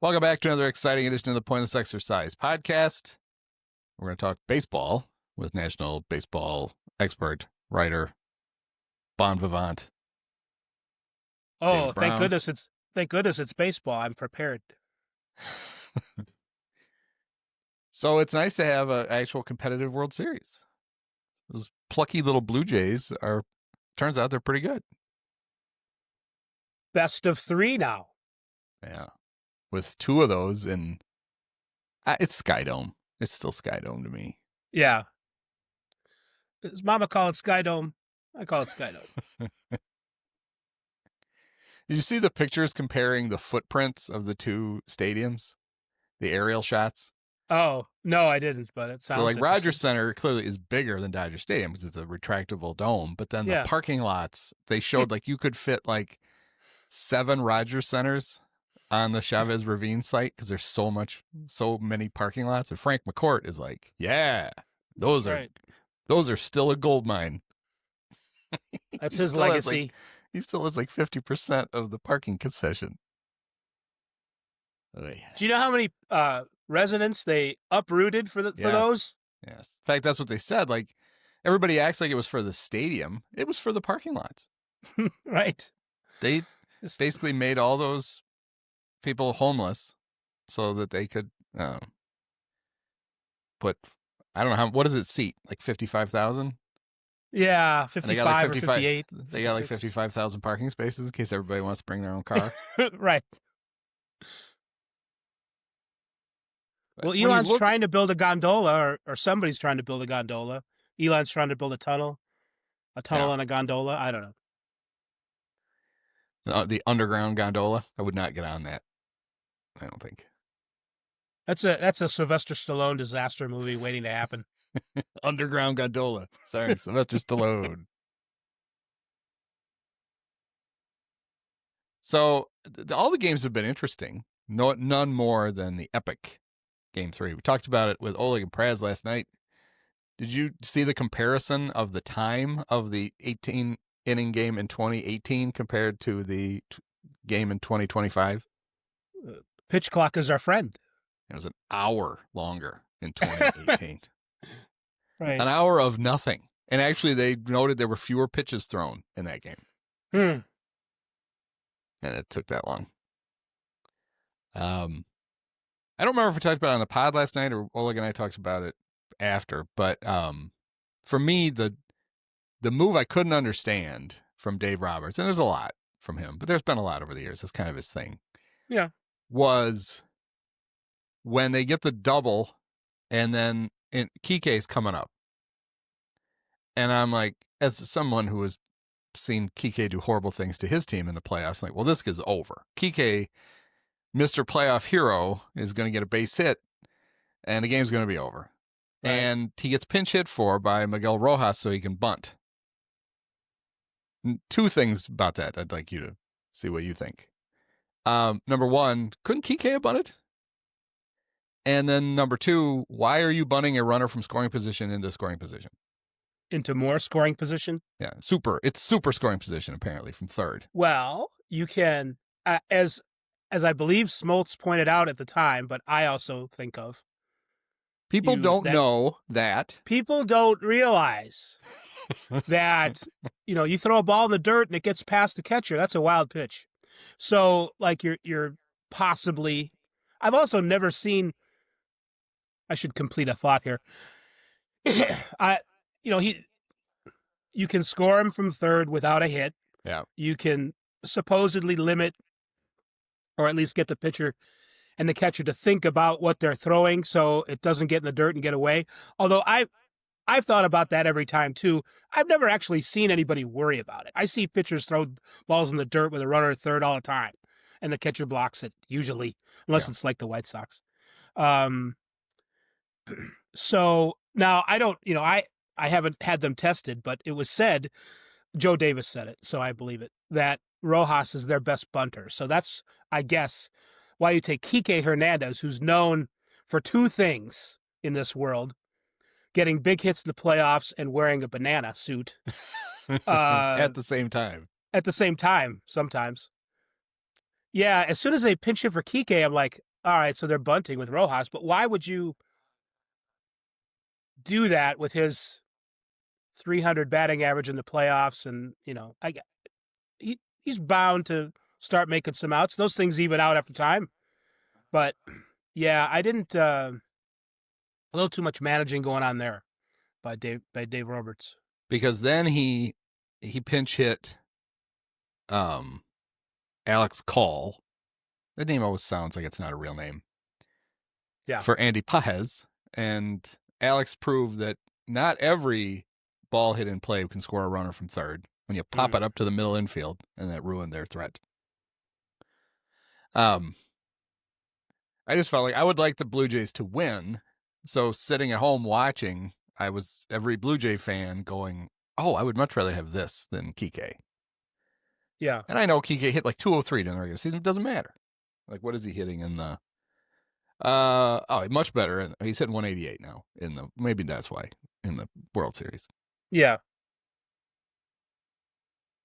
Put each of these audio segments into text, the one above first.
Welcome back to another exciting edition of the Pointless Exercise podcast. We're going to talk baseball with National Baseball expert, writer, bon vivant, Oh, David Brown. thank goodness it's baseball. I'm prepared. So it's nice to have an actual competitive World Series. Those plucky little Blue Jays turns out they're pretty good. Best of 3 now. Yeah. With 2 of those in, it's Skydome. It's still Skydome to me. Yeah. Does Mama call it Sky Dome? I call it Sky Dome. Did you see the pictures comparing the footprints of the 2 stadiums? The aerial shots? Oh, no, I didn't, but it sounds So, like, interesting. Rogers Center clearly is bigger than Dodger Stadium because it's a retractable dome. But then the parking lots, they showed like you could fit like 7 Rogers Centers on the Chavez Ravine site because there's so many parking lots. And Frank McCourt is like, yeah, those are still a gold mine. That's his legacy. He still has like 50% of the parking concession. Do you know how many residents they uprooted for those? Yes. In fact, that's what they said. Like, everybody acts like it was for the stadium. It was for the parking lots. Right. They basically made all those people homeless so that they could put, I don't know, what does it seat? Like 55,000? Yeah, 55 or 58. They got like 55,000 parking spaces in case everybody wants to bring their own car. Right. Well, Elon's trying to build a gondola, or somebody's trying to build a gondola. Elon's trying to build a tunnel and a gondola. I don't know. The underground gondola. I would not get on that. I don't think. That's a Sylvester Stallone disaster movie waiting to happen. Underground gondola. Sorry, Sylvester Stallone. So all the games have been interesting. None more than the epic Game 3. We talked about it with Oleg and Praz last night. Did you see the comparison of the time of the 18-inning game in 2018 compared to the game in 2025? Pitch clock is our friend. It was an hour longer in 2018. Right. An hour of nothing. And actually, they noted there were fewer pitches thrown in that game. And it took that long. I don't remember if we talked about it on the pod last night or Oleg and I talked about it after, but for me, the move I couldn't understand from Dave Roberts, and there's a lot from him, but there's been a lot over the years. That's kind of his thing. Yeah. Was when they get the double and then Kike's coming up. And I'm like, as someone who has seen Kike do horrible things to his team in the playoffs, I'm like, well, this is over. Kike, Mr. Playoff Hero, is going to get a base hit, and the game's going to be over. Right. And he gets pinch hit for by Miguel Rojas so he can bunt. 2 things about that I'd like you to see what you think. Number 1, couldn't Kike have bunted? And then number 2, why are you bunting a runner from scoring position into scoring position? Into more scoring position? Yeah, it's super scoring position, apparently, from third. Well, you can, as I believe Smoltz pointed out at the time, but I also think of. People don't know that. People don't realize that, you throw a ball in the dirt and it gets past the catcher. That's a wild pitch. So, like, you're possibly, I've also never seen, I should complete a thought here. You can score him from third without a hit. Yeah. You can supposedly limit, or at least get the pitcher and the catcher to think about what they're throwing so it doesn't get in the dirt and get away. Although I've thought about that every time too. I've never actually seen anybody worry about it. I see pitchers throw balls in the dirt with a runner at third all the time, and the catcher blocks it usually, unless it's like the White Sox. So now I don't, I haven't had them tested, but it was said, Joe Davis said it, so I believe it, that Rojas is their best bunter. So that's, I guess, why you take Kike Hernandez, who's known for 2 things in this world: getting big hits in the playoffs and wearing a banana suit. At the same time. At the same time, sometimes. Yeah, as soon as they pinch hit for Kike, I'm like, all right, so they're bunting with Rojas, but why would you do that with his 300 batting average in the playoffs? And he's bound to start making some outs. Those things even out after time. But yeah, I didn't. A little too much managing going on there by Dave Roberts. Because then he pinch hit Alex Call. That name always sounds like it's not a real name. Yeah. For Andy Paez, and Alex proved that not every ball hit in play can score a runner from third when you pop it up to the middle infield, and that ruined their threat. I just felt like I would like the Blue Jays to win. So sitting at home watching, I was every Blue Jay fan going, "Oh, I would much rather have this than Kike." Yeah. And I know Kike hit like 203 during the regular season. It doesn't matter. Like, what is he hitting in the? Much better. He's hitting 188 now maybe that's why in the World Series. Yeah.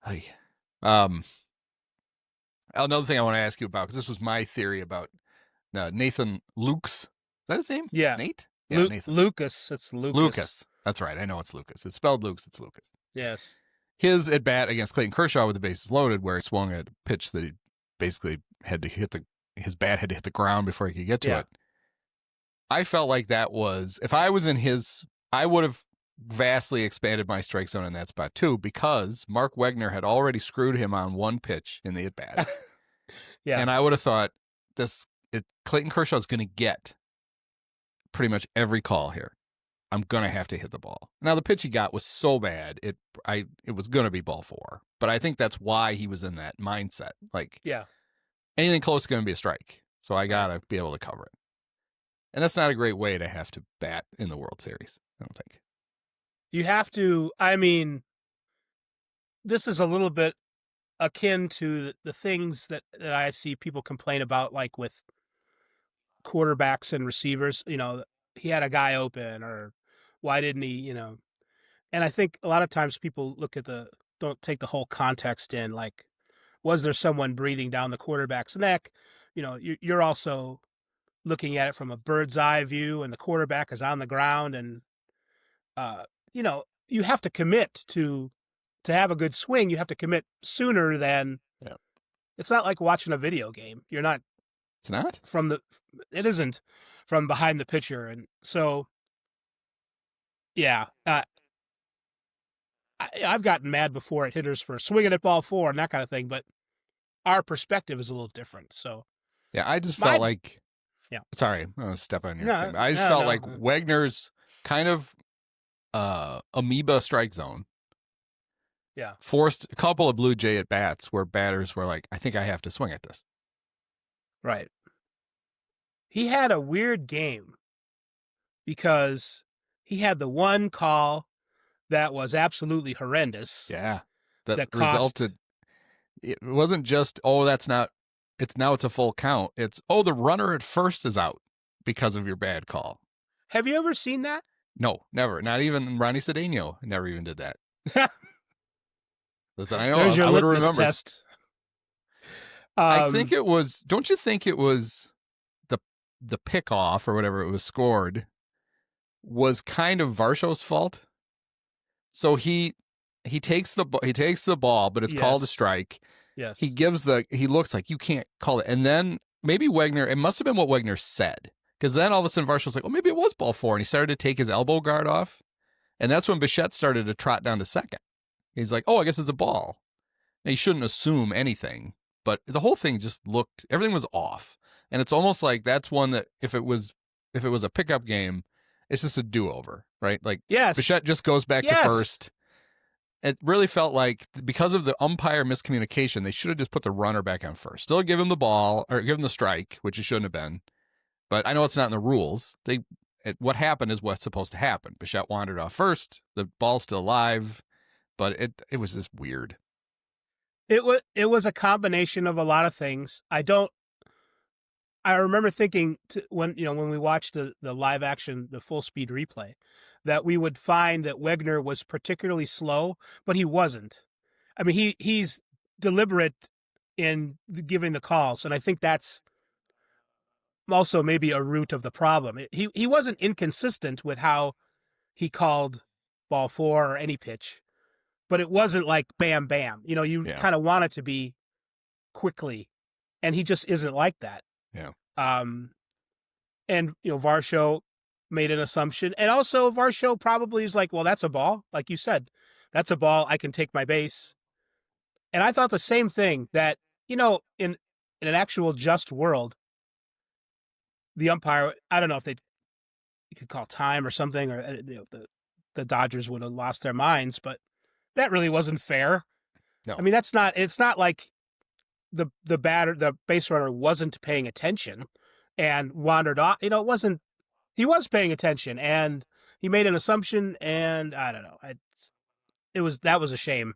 Hey. Another thing I want to ask you about, because this was my theory about Nathan Lukes. Is that his name? Yeah. Nate? Yeah, Nathan. Lucas. It's Lucas. Lucas. That's right. I know it's Lucas. It's spelled Lukes. It's Lucas. Yes. His at bat against Clayton Kershaw with the bases loaded, where he swung a pitch that he basically had to his bat had to hit the ground before he could get to it. I felt like that was, if I was in I would have vastly expanded my strike zone in that spot too, because Mark Wegner had already screwed him on one pitch in the at bat. Yeah. And I would have thought Clayton Kershaw is going to get pretty much every call here. I'm going to have to hit the ball. Now, the pitch he got was so bad, it was going to be ball 4. But I think that's why he was in that mindset. Like, anything close is going to be a strike. So I got to be able to cover it. And that's not a great way to have to bat in the World Series, I don't think. You have to, I mean, this is a little bit akin to the things that I see people complain about, like with quarterbacks and receivers. He had a guy open, or why didn't he, And I think a lot of times people don't take the whole context in, like, was there someone breathing down the quarterback's neck? You're also looking at it from a bird's eye view, and the quarterback is on the ground, and you have to commit to have a good swing. You have to commit sooner than. Yeah. It's not like watching a video game. You're not. It's not? It isn't from behind the pitcher, and so. Yeah, I've gotten mad before at hitters for swinging at ball 4 and that kind of thing, but our perspective is a little different. So. Yeah, I just felt like. Yeah. Sorry, I'm going to step on your thing. I just felt like Wegner's kind of amoeba strike zone. Yeah. Forced a couple of Blue Jay at bats where batters were like, I think I have to swing at this. Right. He had a weird game because he had the one call that was absolutely horrendous. Yeah. That resulted. It wasn't just, it's a full count. It's, the runner at first is out because of your bad call. Have you ever seen that? No, never. Not even Ronnie Cedeno never even did that. I know. There's your I would litmus remember. Test. I think it was. Don't you think it was the pickoff or whatever it was scored was kind of Varshaw's fault? So he takes the ball, but it's called a strike. Yes. He looks like you can't call it, and then maybe Wegner. It must have been what Wegner said, because then all of a sudden Varshaw's like, maybe it was ball 4, and he started to take his elbow guard off, and that's when Bichette started to trot down to second. He's like, I guess it's a ball. Now, you shouldn't assume anything, but the whole thing just everything was off. And it's almost like that's one that if it was a pickup game, it's just a do-over, right? Like, Bichette just goes back to first. It really felt like because of the umpire miscommunication, they should have just put the runner back on first. Still give him the ball or give him the strike, which it shouldn't have been. But I know it's not in the rules. What happened is what's supposed to happen. Bichette wandered off first. The ball's still alive. But it was just weird. It was a combination of a lot of things. I remember thinking when we watched the live action, the full speed replay, that we would find that Wegner was particularly slow, but he wasn't. I mean, he's deliberate in giving the calls, and I think that's also maybe a root of the problem. He wasn't inconsistent with how he called ball four or any pitch, but it wasn't like bam bam. You Yeah. kind of want it to be quickly, and he just isn't like that. Yeah. And Varsho made an assumption, and also Varsho probably is like, well, that's a ball, like you said, that's a ball. I can take my base, and I thought the same thing that in an actual just world, the umpire, I don't know if you could call time or something, or the Dodgers would have lost their minds, but that really wasn't fair. No. I mean, it's not like the base runner wasn't paying attention and wandered off. It wasn't. He was paying attention, and he made an assumption, and I don't know. That was a shame.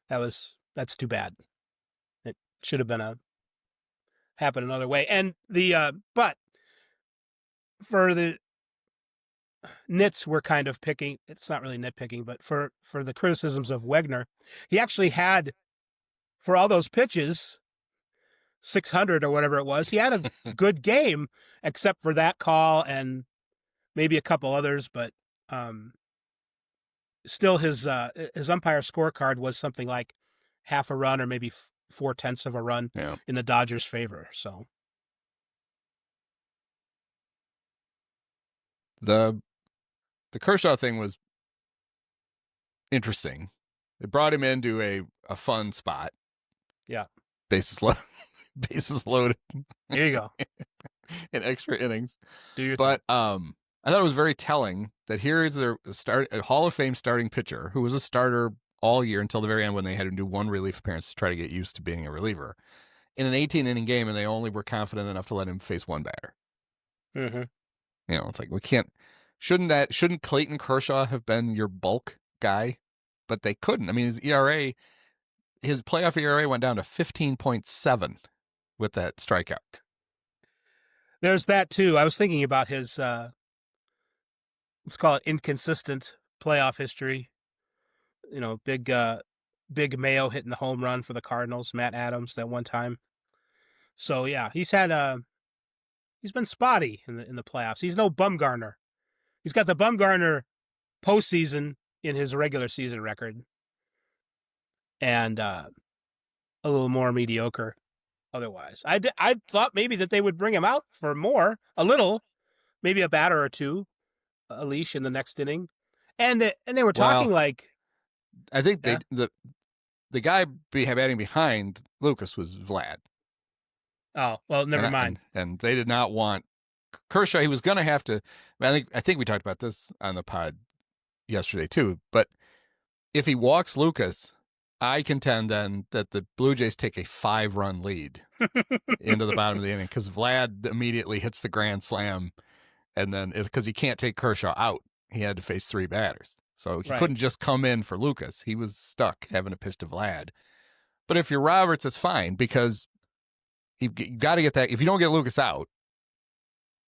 That's too bad. It should have been happened another way. And but for the nits, we're kind of picking. It's not really nitpicking, but for the criticisms of Wegner, he actually had, for all those pitches, 600 or whatever it was, he had a good game, except for that call and maybe a couple others. But still, his umpire scorecard was something like half a run or maybe 4/10 of a run in the Dodgers' favor. So the Kershaw thing was interesting. It brought him into a fun spot. Yeah. Bases loaded. There you go. In extra innings. Do your but thing. I thought it was very telling that here is a Hall of Fame starting pitcher who was a starter all year until the very end when they had to do one relief appearance to try to get used to being a reliever in an 18-inning game, and they only were confident enough to let him face one batter. Mm-hmm. It's like, we can't. Shouldn't Clayton Kershaw have been your bulk guy? But they couldn't. I mean, his playoff ERA went down to 15.7 with that strikeout. There's that too. I was thinking about his let's call it inconsistent playoff history. Big Mayo hitting the home run for the Cardinals, Matt Adams that one time. So yeah, he's been spotty in the playoffs. He's no Bumgarner. He's got the Bumgarner postseason in his regular season record, and a little more mediocre otherwise. I thought maybe that they would bring him out for a little, maybe a batter or two, a leash in the next inning, and they were talking like. I think the guy batting behind Lucas was Vlad. Oh well, never mind. And they did not want Kershaw. He was going to have to. I think we talked about this on the pod yesterday too. But if he walks Lucas, I contend then that the Blue Jays take a 5-run lead into the bottom of the inning because Vlad immediately hits the grand slam, and then because he can't take Kershaw out, he had to face 3 batters. So he couldn't just come in for Lucas. He was stuck having to pitch to Vlad. But if you're Roberts, it's fine because you've got to get that. If you don't get Lucas out,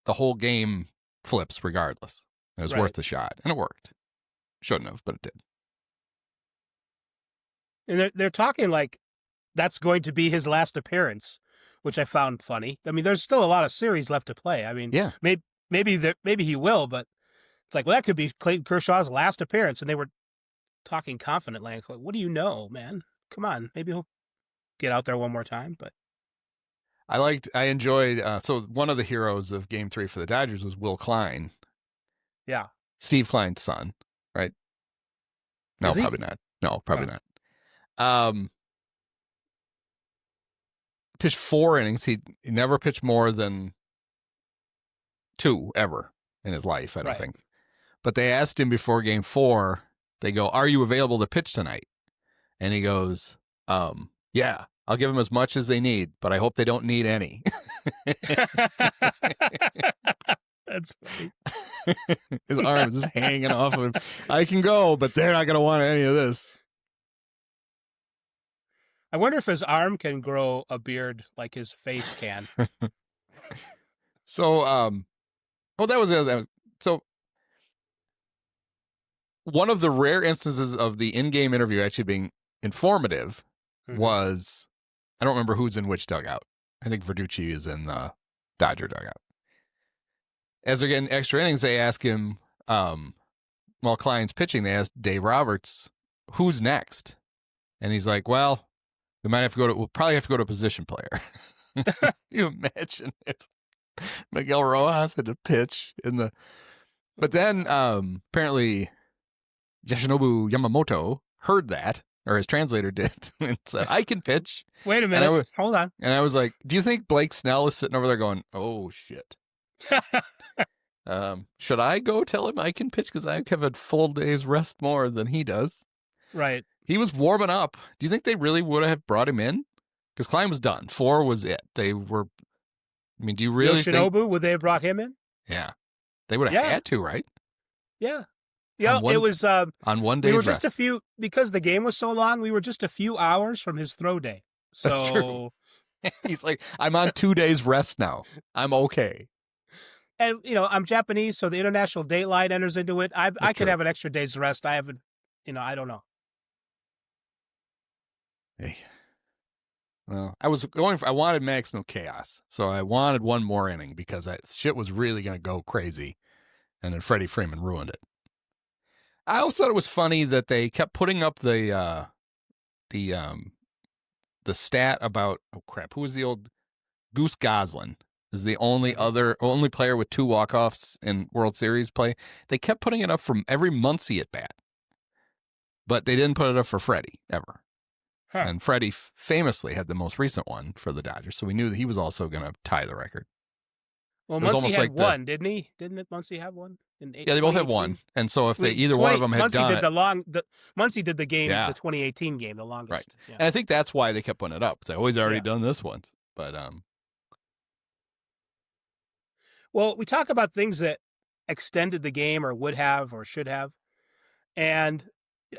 the whole game flips regardless. It was worth the shot, and it worked. Shouldn't have, but it did. And they're talking like that's going to be his last appearance, which I found funny. I mean, there's still a lot of series left to play. I mean, maybe he will, but it's like, well, that could be Clayton Kershaw's last appearance. And they were talking confidently. Like, what do you know, man? Come on, maybe he'll get out there one more time. But I enjoyed. So one of the heroes of Game 3 for the Dodgers was Will Klein. Yeah, Steve Klein's son, right? No, probably not. No, probably not. Pitched 4 innings. He never pitched more than 2 ever in his life, I don't think. But they asked him before Game 4, they go, "Are you available to pitch tonight?" And he goes, "Yeah, I'll give them as much as they need, but I hope they don't need any." That's funny. His arm is just hanging off of him. I can go, but they're not going to want any of this. I wonder if his arm can grow a beard like his face can. So, that was so. One of the rare instances of the in-game interview actually being informative was I don't remember who's in which dugout. I think Verducci is in the Dodger dugout. As they're getting extra innings, they ask him, while Klein's pitching, they ask Dave Roberts, who's next? And he's like, well, we'll probably have to go to a position player. Can you imagine if Miguel Rojas had to pitch but then apparently Yoshinobu Yamamoto heard that, or his translator did, and said, I can pitch. Wait a minute. Hold on. And I was like, do you think Blake Snell is sitting over there going, oh, shit. Should I go tell him I can pitch because I have a full day's rest more than he does? Right. He was warming up. Do you think they really would have brought him in? Because Klein was done. 4 was it. They were, I mean, do you really Yoshinobu, would they have brought him in? Yeah. They would have had to, right? Yeah. Yeah, it was on one day's we were rest. just because the game was so long, we were just a few hours from his throw day. So That's true. He's like, I'm on 2 days rest now. I'm okay. And, I'm Japanese, so the international date line enters into it. I could have an extra day's rest. I haven't, I don't know. Hey. Well, I wanted maximum chaos. So I wanted one more inning because shit was really going to go crazy. And then Freddie Freeman ruined it. I also thought it was funny that they kept putting up the stat about, oh crap, who was the old Goose Goslin is the only player with 2 walk-offs in World Series play. They kept putting it up from every Muncy at bat, but they didn't put it up for Freddie ever. Huh. And Freddie famously had the most recent one for the Dodgers, so we knew that he was also going to tie the record. Well, Muncy had one, didn't he? Didn't Muncy have one? Yeah, they both had one. And so if either one of them had done it. Muncy did the game, the 2018 game, the longest. Right. Yeah. And I think that's why they kept putting it up. They always already done this once. But well, we talk about things that extended the game or would have or should have. And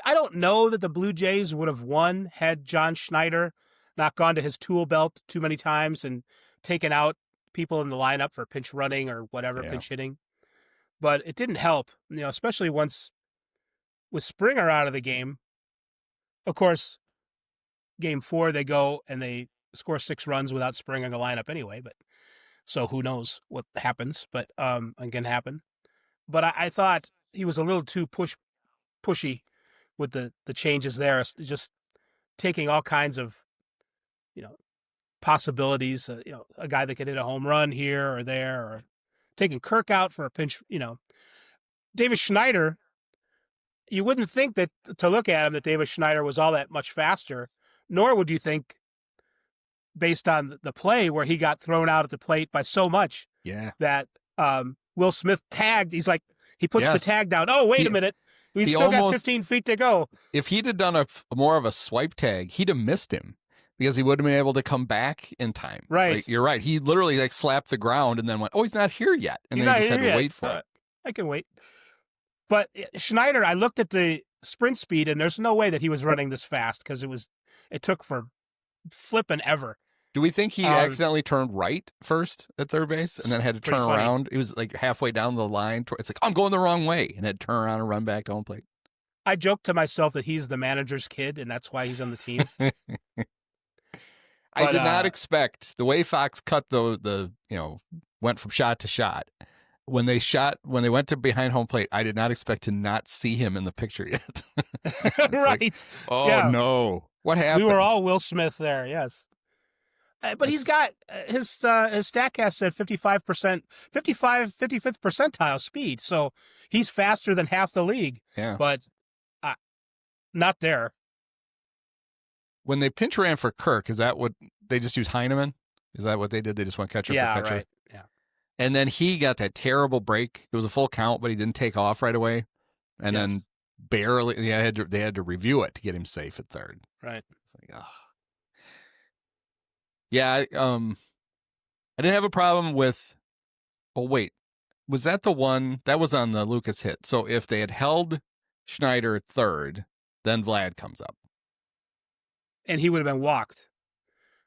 I don't know that the Blue Jays would have won had John Schneider not gone to his tool belt too many times and taken out people in the lineup for pinch running or whatever, pinch hitting. But it didn't help, especially once with Springer out of the game. Of course, game 4, they go and they score 6 runs without Springer in the lineup anyway. But so who knows what happens, but it can happen. But I thought he was a little too pushy with the changes there, just taking all kinds of, possibilities, a guy that could hit a home run here or there, or taking Kirk out for a pinch, Davis Schneider, you wouldn't think that to look at him that Davis Schneider was all that much faster, nor would you think based on the play where he got thrown out at the plate by so much that Will Smith tagged. He's like, he puts the tag down. Oh, wait a minute. He's still got 15 feet to go. If he'd have done more of a swipe tag, he'd have missed him because he would have been able to come back in time. Right. Like, you're right. He literally slapped the ground and then went, oh, he's not here yet. And then he just had to wait for it. I can wait. But Schneider, I looked at the sprint speed and there's no way that he was running this fast because it took for flipping ever. Do we think he accidentally turned right first at third base and then had to turn around? It was like halfway down the line. It's like, I'm going the wrong way. And had to turn around and run back to home plate. I joked to myself that he's the manager's kid and that's why he's on the team. I did not expect the way Fox cut the went from shot to shot. When they went to behind home plate, I did not expect to not see him in the picture yet. Right. Like, oh no. What happened? We were all Will Smith there, yes. But he's got his StatCast said 55%, 55th percentile speed. So he's faster than half the league. Yeah. But not there. When they pinch ran for Kirk, is that what they just used Heineman? Is that what they did? They just went catcher for catcher? Right. Yeah. And then he got that terrible break. It was a full count, but he didn't take off right away. And then barely they had to review it to get him safe at third. Right. It's like, oh. Yeah, I didn't have a problem with. Oh wait, was that the one that was on the Lucas hit? So if they had held Schneider at third, then Vlad comes up, and he would have been walked.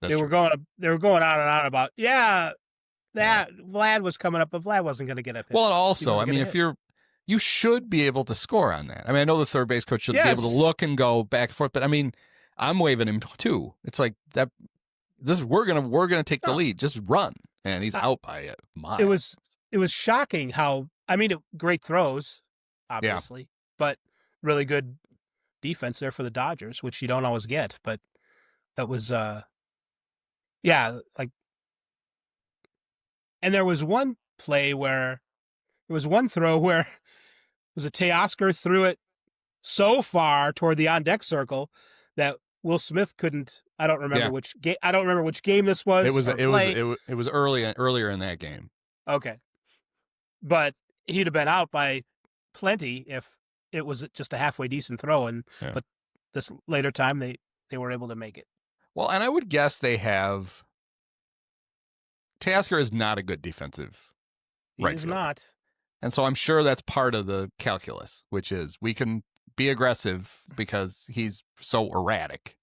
That's They were going on and on about Vlad was coming up, but Vlad wasn't going to get a pitch. Well, and also, I mean, you should be able to score on that. I mean, I know the third base coach should be able to look and go back and forth, but I mean, I'm waving him too. It's like that. we're gonna take the No. lead. Just run, and he's out by a mile. It was shocking how great throws, obviously, but really good defense there for the Dodgers, which you don't always get. But that was like, and there was one play where there was one throw where it was a Teoscar threw it so far toward the on deck circle that Will Smith couldn't. I don't remember which game. I don't remember which game this was. It was earlier in that game. Okay, but he'd have been out by plenty if it was just a halfway decent throw. But this later time they were able to make it. Well, and I would guess they have. Teoscar is not a good defensive. He is not. And so I'm sure that's part of the calculus, which is we can be aggressive because he's so erratic.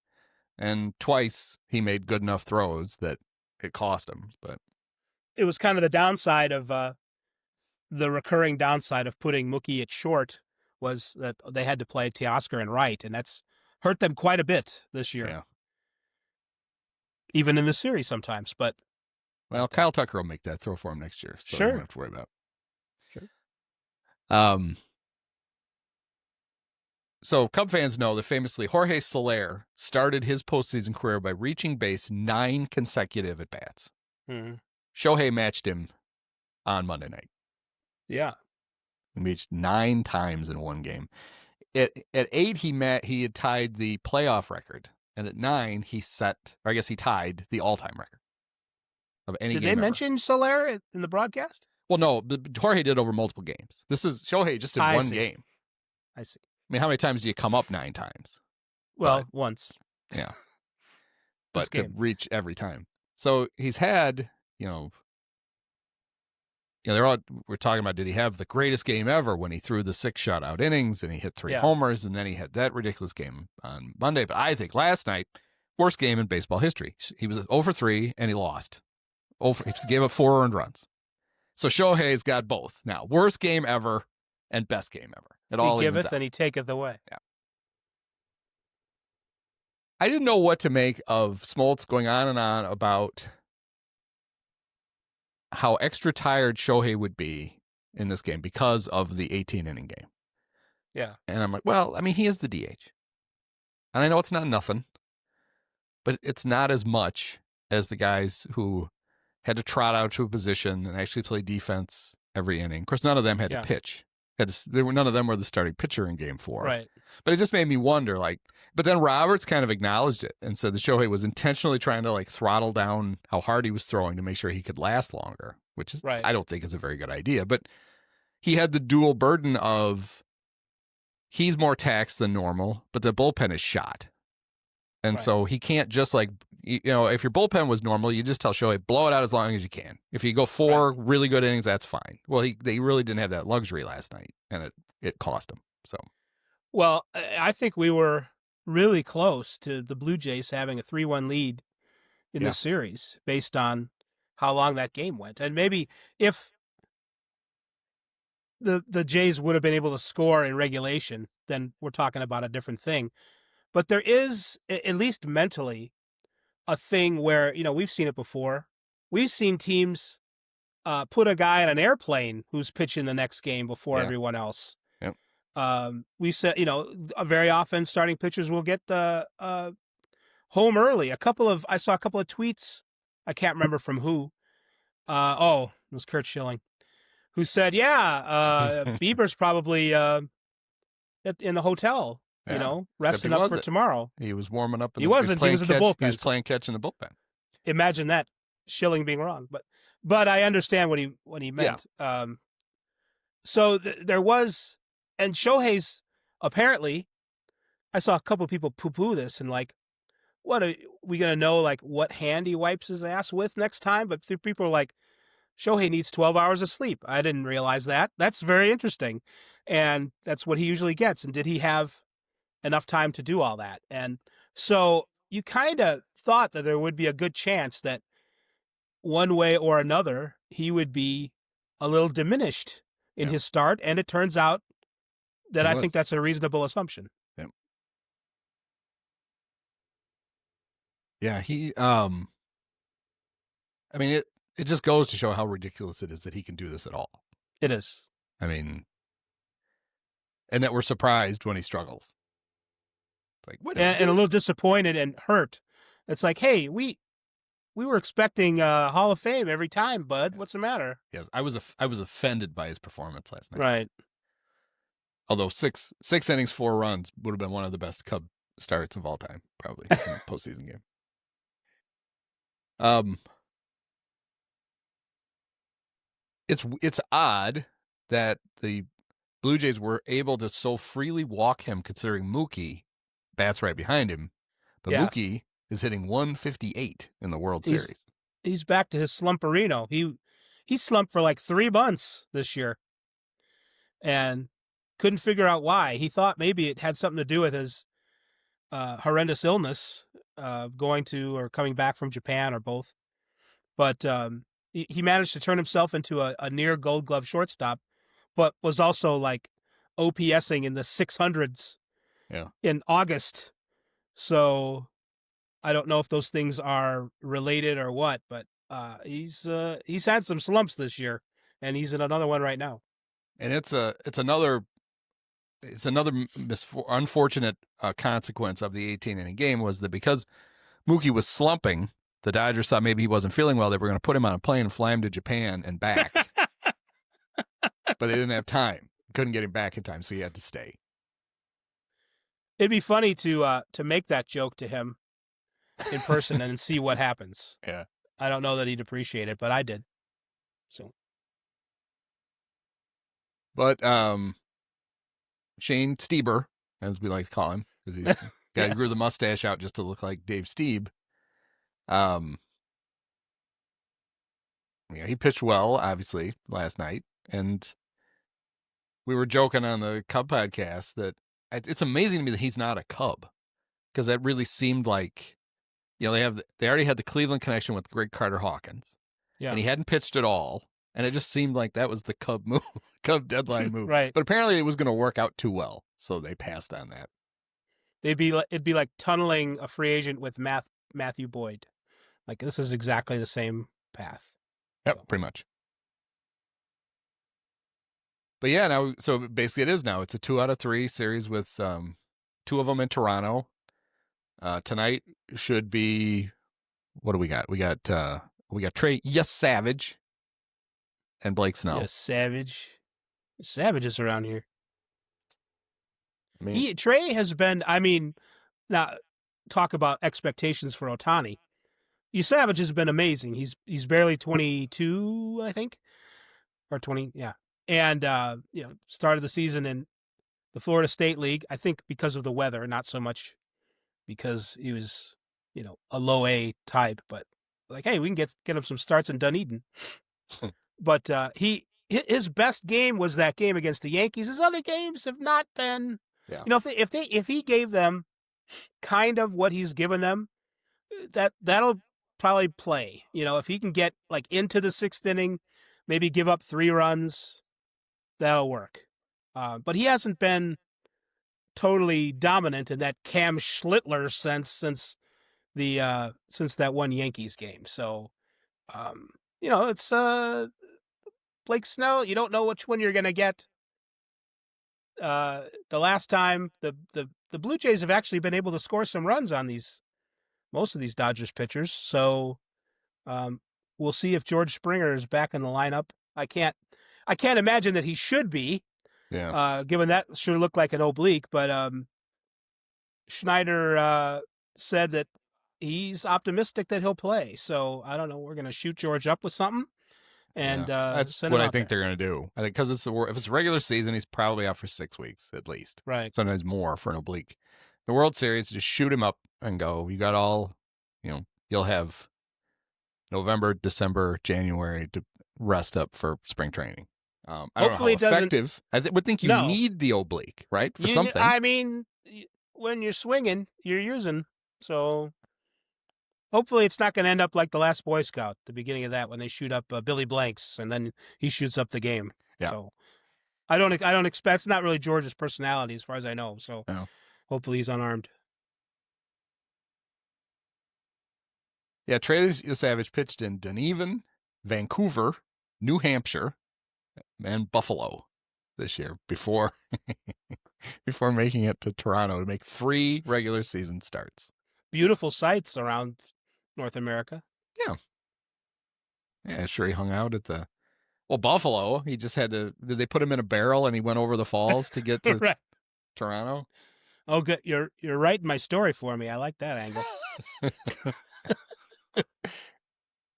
And twice he made good enough throws that it cost him. But it was kind of the downside of the recurring downside of putting Mookie at short was that they had to play Teoscar and right, and that's hurt them quite a bit this year. Yeah. Even in the series sometimes, but Kyle Tucker will make that throw for him next year, so you don't have to worry about it. Sure. So Cub fans know that famously Jorge Soler started his postseason career by reaching base 9 consecutive at-bats. Mm-hmm. Shohei matched him on Monday night. Yeah. He reached 9 times in one game. At 8, he had tied the playoff record. And at 9, he tied the all-time record of any game. Did they mention Soler in the broadcast? Well, no, Jorge did over multiple games. This is Shohei just in one game. I see. I mean, how many times do you come up 9 times? Well, once. Yeah. But to reach every time. So he's had, we're talking about, did he have the greatest game ever when he threw the 6 shutout innings and he hit 3 homers, and then he had that ridiculous game on Monday. But I think last night, worst game in baseball history. He was 0 for 3 and he lost. He gave up 4 earned runs. So Shohei's got both now. Worst game ever and best game ever. He giveth and he taketh away. Yeah. I didn't know what to make of Smoltz going on and on about how extra tired Shohei would be in this game because of the 18-inning game. Yeah. And I'm like, well, I mean, he is the DH. And I know it's not nothing, but it's not as much as the guys who had to trot out to a position and actually play defense every inning. Of course, none of them had to pitch. None of them were the starting pitcher in game 4. Right. But it just made me wonder, but then Roberts kind of acknowledged it and said that Shohei was intentionally trying to throttle down how hard he was throwing to make sure he could last longer, which is, I don't think is a very good idea. But he had the dual burden of he's more taxed than normal, but the bullpen is shot. And so he can't just if your bullpen was normal, you just tell Shohei, blow it out as long as you can. If you go 4 really good innings, that's fine. Well, they really didn't have that luxury last night, and it cost him. So, well, I think we were really close to the Blue Jays having a 3-1 lead in the series based on how long that game went. And maybe if the Jays would have been able to score in regulation, then we're talking about a different thing. But there is, at least mentally, a thing where, we've seen it before. We've seen teams put a guy in an airplane who's pitching the next game before everyone else. Yep. We said, very often starting pitchers will get the home early. I saw a couple of tweets. I can't remember from who. It was Kurt Schilling, who said, Bieber's probably in the hotel. Resting up for tomorrow. He was warming up. He wasn't. He was in the bullpen. He was playing catch in the bullpen. Imagine that, Schilling being wrong. But I understand what he meant. Yeah. So there was, and Shohei's apparently, I saw a couple of people poo-poo this and what are we going to know, what hand he wipes his ass with next time? But people are like, Shohei needs 12 hours of sleep. I didn't realize that. That's very interesting. And that's what he usually gets. And did he have enough time to do all that? And so you kind of thought that there would be a good chance that one way or another he would be a little diminished in his start, and it turns out that I think that's a reasonable assumption. Yeah, he I mean, it just goes to show how ridiculous it is that he can do this at all. It is. I mean, and that we're surprised when he struggles. It's like, what? And a little disappointed and hurt. It's like, hey, we were expecting Hall of Fame every time, bud. What's the matter? Yes, I was offended by his performance last night. Right. Although six innings, 4 runs would have been one of the best Cub starts of all time, probably in a postseason game. It's odd that the Blue Jays were able to so freely walk him, considering Mookie bats right behind him, but Yeah. Mookie is hitting 158 in the World Series. He's back to his slumperino. He slumped for like 3 months this year, and couldn't figure out why. He thought maybe it had something to do with his horrendous illness, going to or coming back from Japan or both. But he managed to turn himself into a near Gold Glove shortstop, but was also like OPSing in the 600s in August. So I don't know if those things are related or what, but he's had some slumps this year, and he's in another one right now. And it's another unfortunate consequence of the 18-inning game was that because Mookie was slumping, the Dodgers thought maybe he wasn't feeling well. They were going to put him on a plane and fly him to Japan and back. But they didn't have time. Couldn't get him back in time, so he had to stay. It'd be funny to make that joke to him in person and see what happens. Yeah. I don't know that he'd appreciate it, but I did. So. But Shane Stieber, as we like to call him, because he's guy who grew the mustache out just to look like Dave Stieb. He pitched well, obviously, last night, and we were joking on the Cub podcast that it's amazing to me that he's not a Cub, because that really seemed like, they already had the Cleveland connection with Greg Carter Hawkins, and he hadn't pitched at all, and it just seemed like that was the Cub move, Cub deadline move, Right? But apparently, it was going to work out too well, so they passed on that. It'd be like tunneling a free agent with Matthew Boyd. Like, this is exactly the same path. Yep, pretty much. But yeah, now, so basically it is now. It's a 2 out of 3 series with 2 of them in Toronto. Tonight should be, what do we got? We got Trey Savage and Blake Snell. Yes, Savage. Savage is around here. I mean, Trey has been, now talk about expectations for Ohtani. Savage has been amazing. He's barely 22, I think, or 20, yeah. And started the season in the Florida State League, I think because of the weather, not so much because he was, a low A type, but like, hey, we can get him some starts in Dunedin. But his best game was that game against the Yankees. His other games have not been, if he gave them kind of what he's given them, that'll probably play. If he can get like into the 6th inning, maybe give up 3 runs, that'll work. But he hasn't been totally dominant in that Cam Schlittler sense since that one Yankees game. So, it's Blake Snell. You don't know which one you're going to get. The last time the Blue Jays have actually been able to score some runs on most of these Dodgers pitchers. So, we'll see if George Springer is back in the lineup. I can't imagine that he should be. Yeah. Given that sure looked like an oblique, but Schneider said that he's optimistic that he'll play. So I don't know. We're going to shoot George up with something, and that's what I think they're going to do. I think because if it's a regular season, he's probably out for 6 weeks at least. Right. Sometimes more for an oblique. The World Series, just shoot him up and go. You got all, you'll have November, December, January to rest up for spring training. I don't know how effective. I would think you need the oblique, right, for something. When you're swinging, you're using. So hopefully it's not going to end up like the last Boy Scout, the beginning of that, when they shoot up Billy Blanks and then he shoots up the game. Yeah. So I don't expect. It's not really George's personality, as far as I know. So hopefully he's unarmed. Yeah, Trey Savage pitched in Dunedin, Vancouver, New Hampshire, and Buffalo this year before before making it to Toronto to make 3 regular season starts. Beautiful sights around North America. Yeah. Yeah, sure he hung out at the Buffalo. He just had to. Did they put him in a barrel and he went over the falls to get to Right. Toronto? Oh, good. You're writing my story for me. I like that angle.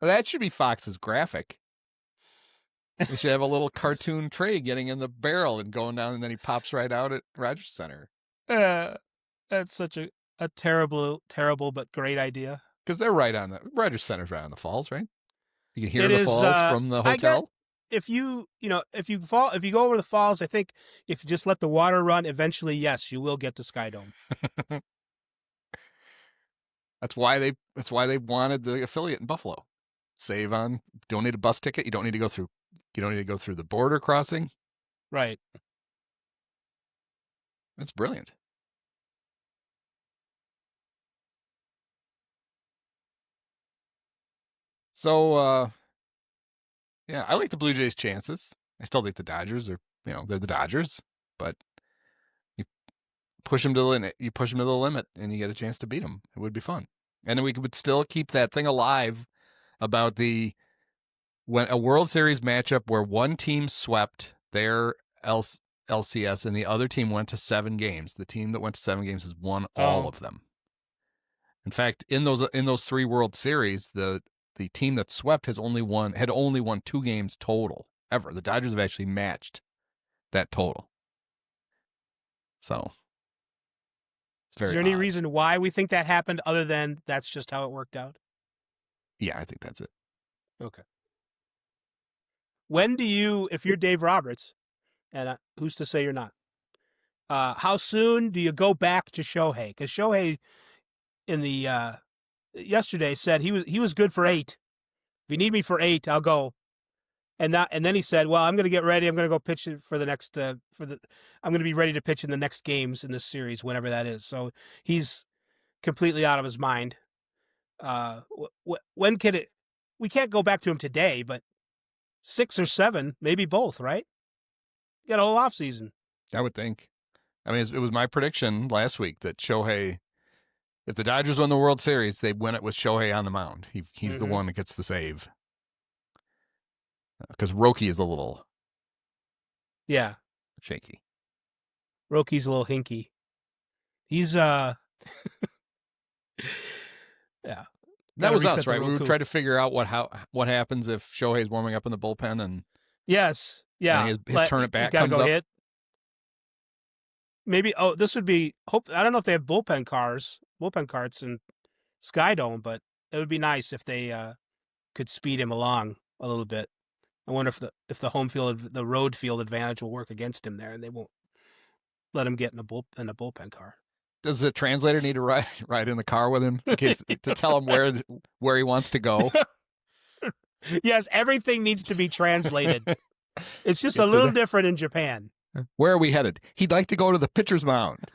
That should be Fox's graphic. We should have a little cartoon Trey getting in the barrel and going down, and then he pops right out at Rogers Center. That's such a terrible but great idea. Because they're right on the Rogers Center's right on the falls, right? You can hear It the is, falls from the hotel. If you go over the falls, I think if you just let the water run, eventually, yes, you will get to Sky Dome. That's why they wanted the affiliate in Buffalo. Save on, don't need a bus ticket. You don't need to go through the border crossing. Right. That's brilliant. So, yeah, I like the Blue Jays' chances. I still think the Dodgers are, they're the Dodgers, but you push them to the limit. You push them to the limit, and you get a chance to beat them. It would be fun, and then we would still keep that thing alive about when a World Series matchup where one team swept their LCS and the other team went to 7 games. The team that went to 7 games has won all of them. In fact, in those 3 World Series, the team that swept had only won 2 games total ever. The Dodgers have actually matched that total. So it's very. Is there any reason why we think that happened other than that's just how it worked out? Yeah, I think that's it. Okay. When do you, if you're Dave Roberts, and who's to say you're not, how soon do you go back to Shohei? Because Shohei in the yesterday said he was good for 8. If you need me for 8, I'll go. And then he said, "Well, I'm going to get ready. I'm going to go pitch for the next I'm going to be ready to pitch in the next games in this series, whenever that is." So he's completely out of his mind. When can it? We can't go back to him today, but 6 or 7, maybe both, right? You got a whole off season. I would think. I mean, it was my prediction last week that Shohei, if the Dodgers win the World Series, they win it with Shohei on the mound. He's the one that gets the save. Because Roki is a little shaky. Roki's a little hinky. He's yeah. That was us, right? We were trying to figure out what happens if Shohei's warming up in the bullpen and yes, yeah, and his turn at bat comes up. Hit. Maybe this would be I don't know if they have bullpen carts in Sky Dome, but it would be nice if they could speed him along a little bit. I wonder if the home field, the road field advantage will work against him there, and they won't let him get in a bullpen car. Does the translator need to ride in the car with him in case to tell him where he wants to go? Yes, everything needs to be translated. It's just a little different in Japan. Where are we headed? He'd like to go to the pitcher's mound.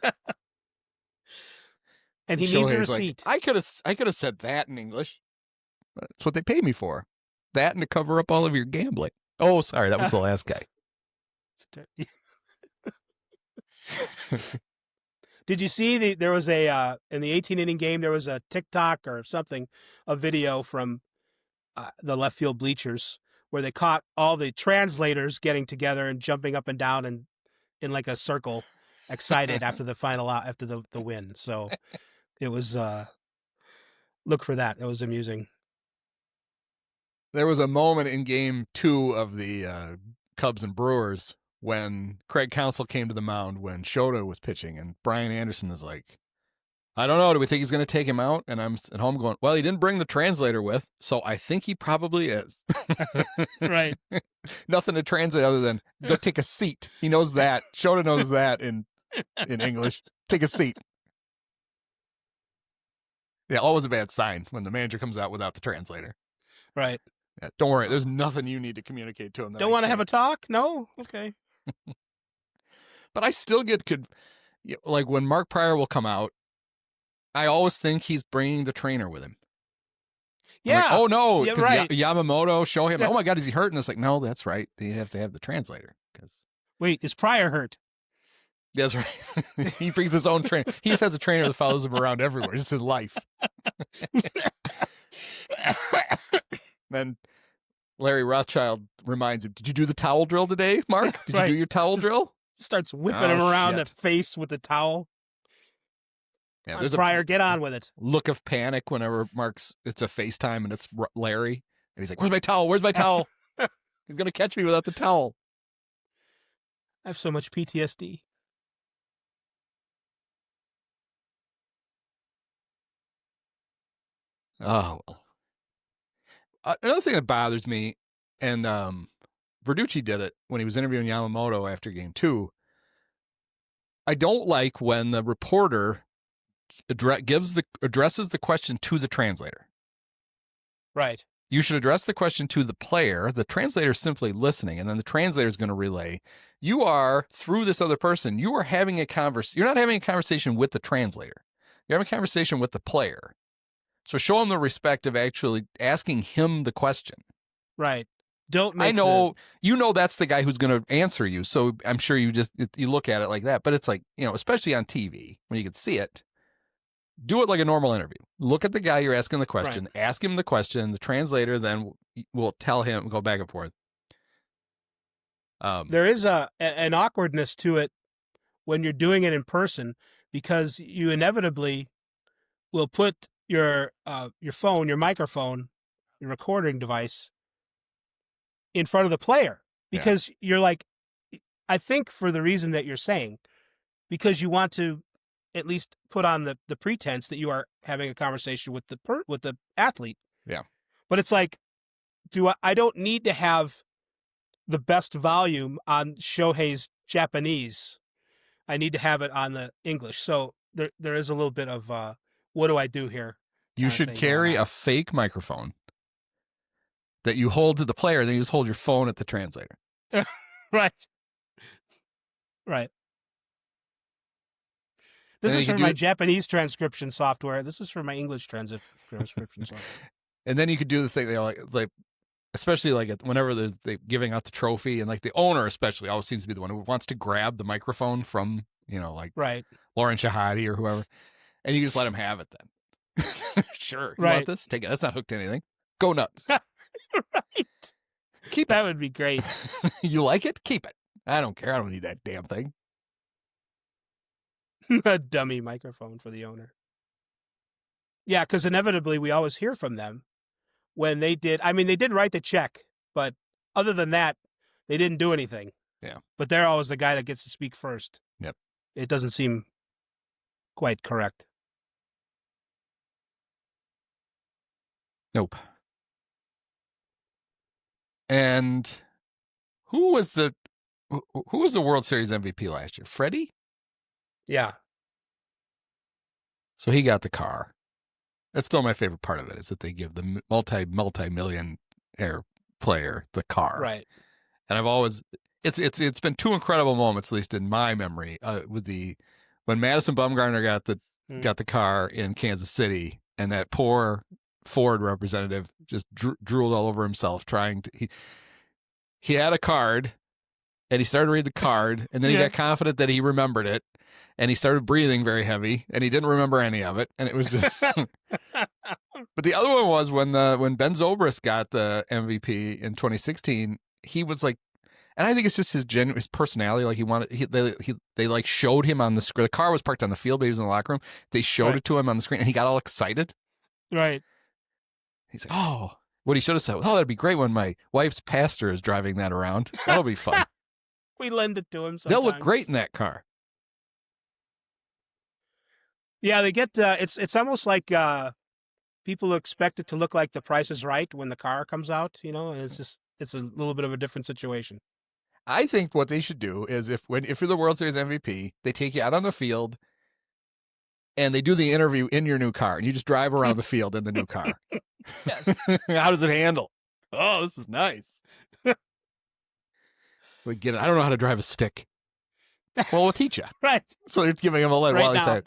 And he needs a receipt. I could have said that in English. That's what they pay me for. That and to cover up all of your gambling. Oh, sorry, that was the last guy. Did you see there was a in the 18-inning game there was a TikTok or something, a video from the left field bleachers where they caught all the translators getting together and jumping up and down and in like a circle, excited after the final out after the win. So it was look for that. It was amusing. There was a moment in game 2 of the Cubs and Brewers when Craig Counsell came to the mound when Shohei was pitching, and Brian Anderson is like, I don't know, do we think he's going to take him out? And I'm at home going, well, he didn't bring the translator with, so I think he probably is. Right. Nothing to translate other than go take a seat. He knows that. Shohei knows that in English. Take a seat. Yeah, always a bad sign when the manager comes out without the translator. Right. Yeah, don't worry. There's nothing you need to communicate to him. Don't want to have a talk? No? Okay. But I still get like when Mark Pryor will come out, I always think he's bringing the trainer with him. I'm like, Yeah. oh no, Yeah, because right. Yamamoto, Shohei. Yeah. Oh my God, is he hurt? And it's like, no, that's right. You have to have the translator because Wait, is Pryor hurt? that's right. He brings his own trainer. He just has a trainer that follows him around everywhere, just in life. Then Larry Rothschild reminds him, "Did you do the towel drill today, Mark? Did Right. you do your towel drill?" Starts whipping Oh, him around the shit. face with the towel. Yeah, On there's Pryor, a get on with it. look of panic whenever it's a FaceTime and it's Larry, and he's like, "Where's my towel? Where's my towel? He's gonna catch me without the towel." I have so much PTSD. Oh well. Another thing that bothers me, and Verducci did it when he was interviewing Yamamoto after Game 2. I don't like when the reporter addresses the question to the translator. Right. You should address the question to the player. The translator is simply listening, and then the translator is going to relay. You are, through this other person, you are having a conversation. You're not having a conversation with the translator. You're having a conversation with the player. So show him the respect of actually asking him the question. Right. Don't make I know you know that's the guy who's going to answer you. So I'm sure you look at it like that. But it's like, especially on TV when you can see it, do it like a normal interview. Look at the guy you're asking the question, ask him the question. The translator then will tell him, go back and forth. There is an awkwardness to it when you're doing it in person because you inevitably will put your phone, your microphone, your recording device in front of the player because you're like, I think for the reason that you're saying, because you want to at least put on the pretense that you are having a conversation with the athlete. Yeah. But it's like, I don't need to have the best volume on Shohei's Japanese. I need to have it on the English. So there is a little bit of what do I do here? You should carry a fake microphone that you hold to the player, then you just hold your phone at the translator. Right. Right. This is for my Japanese transcription software. This is for my English transcription software. And then you could do the thing, like especially like whenever they're giving out the trophy, and like the owner especially always seems to be the one who wants to grab the microphone from, like right. Lauren Shahadi or whoever, and you just let him have it then. Sure. You want this? Take it. That's not hooked to anything. Go nuts. Right. Keep that would be great. You like it? Keep it. I don't care. I don't need that damn thing. A dummy microphone for the owner. Yeah, because inevitably we always hear from them when they did. I mean, they did write the check, but other than that, they didn't do anything. Yeah. But they're always the guy that gets to speak first. Yep. It doesn't seem quite correct. Nope. And who was the World Series MVP last year? Freddie? Yeah. So he got the car. That's still my favorite part of it, is that they give the multi-million player the car. Right. And I've always it's been two incredible moments, at least in my memory, when Madison Bumgarner got the car in Kansas City, and that poor Ford representative just drooled all over himself trying to. He had a card, and he started to read the card, and then he got confident that he remembered it, and he started breathing very heavy, and he didn't remember any of it, and it was just. But the other one was when Ben Zobrist got the MVP in 2016. He was like, and I think it's just his personality. Like they like showed him on the screen. The car was parked on the field, but he was in the locker room. They showed it to him on the screen, and he got all excited. Right. He's like, oh, what he should have said was, oh, that'd be great when my wife's pastor is driving that around. That'll be fun. We lend it to him sometimes. They'll look great in that car. Yeah, they get, it's almost like people expect it to look like The Price is Right when the car comes out, and it's a little bit of a different situation. I think what they should do is if you're the World Series MVP, they take you out on the field and they do the interview in your new car, and you just drive around the field in the new car. Yes. How does it handle? Oh, this is nice. We get it. I don't know how to drive a stick. Well, we'll teach you. Right. So they're giving him a lead while he's out.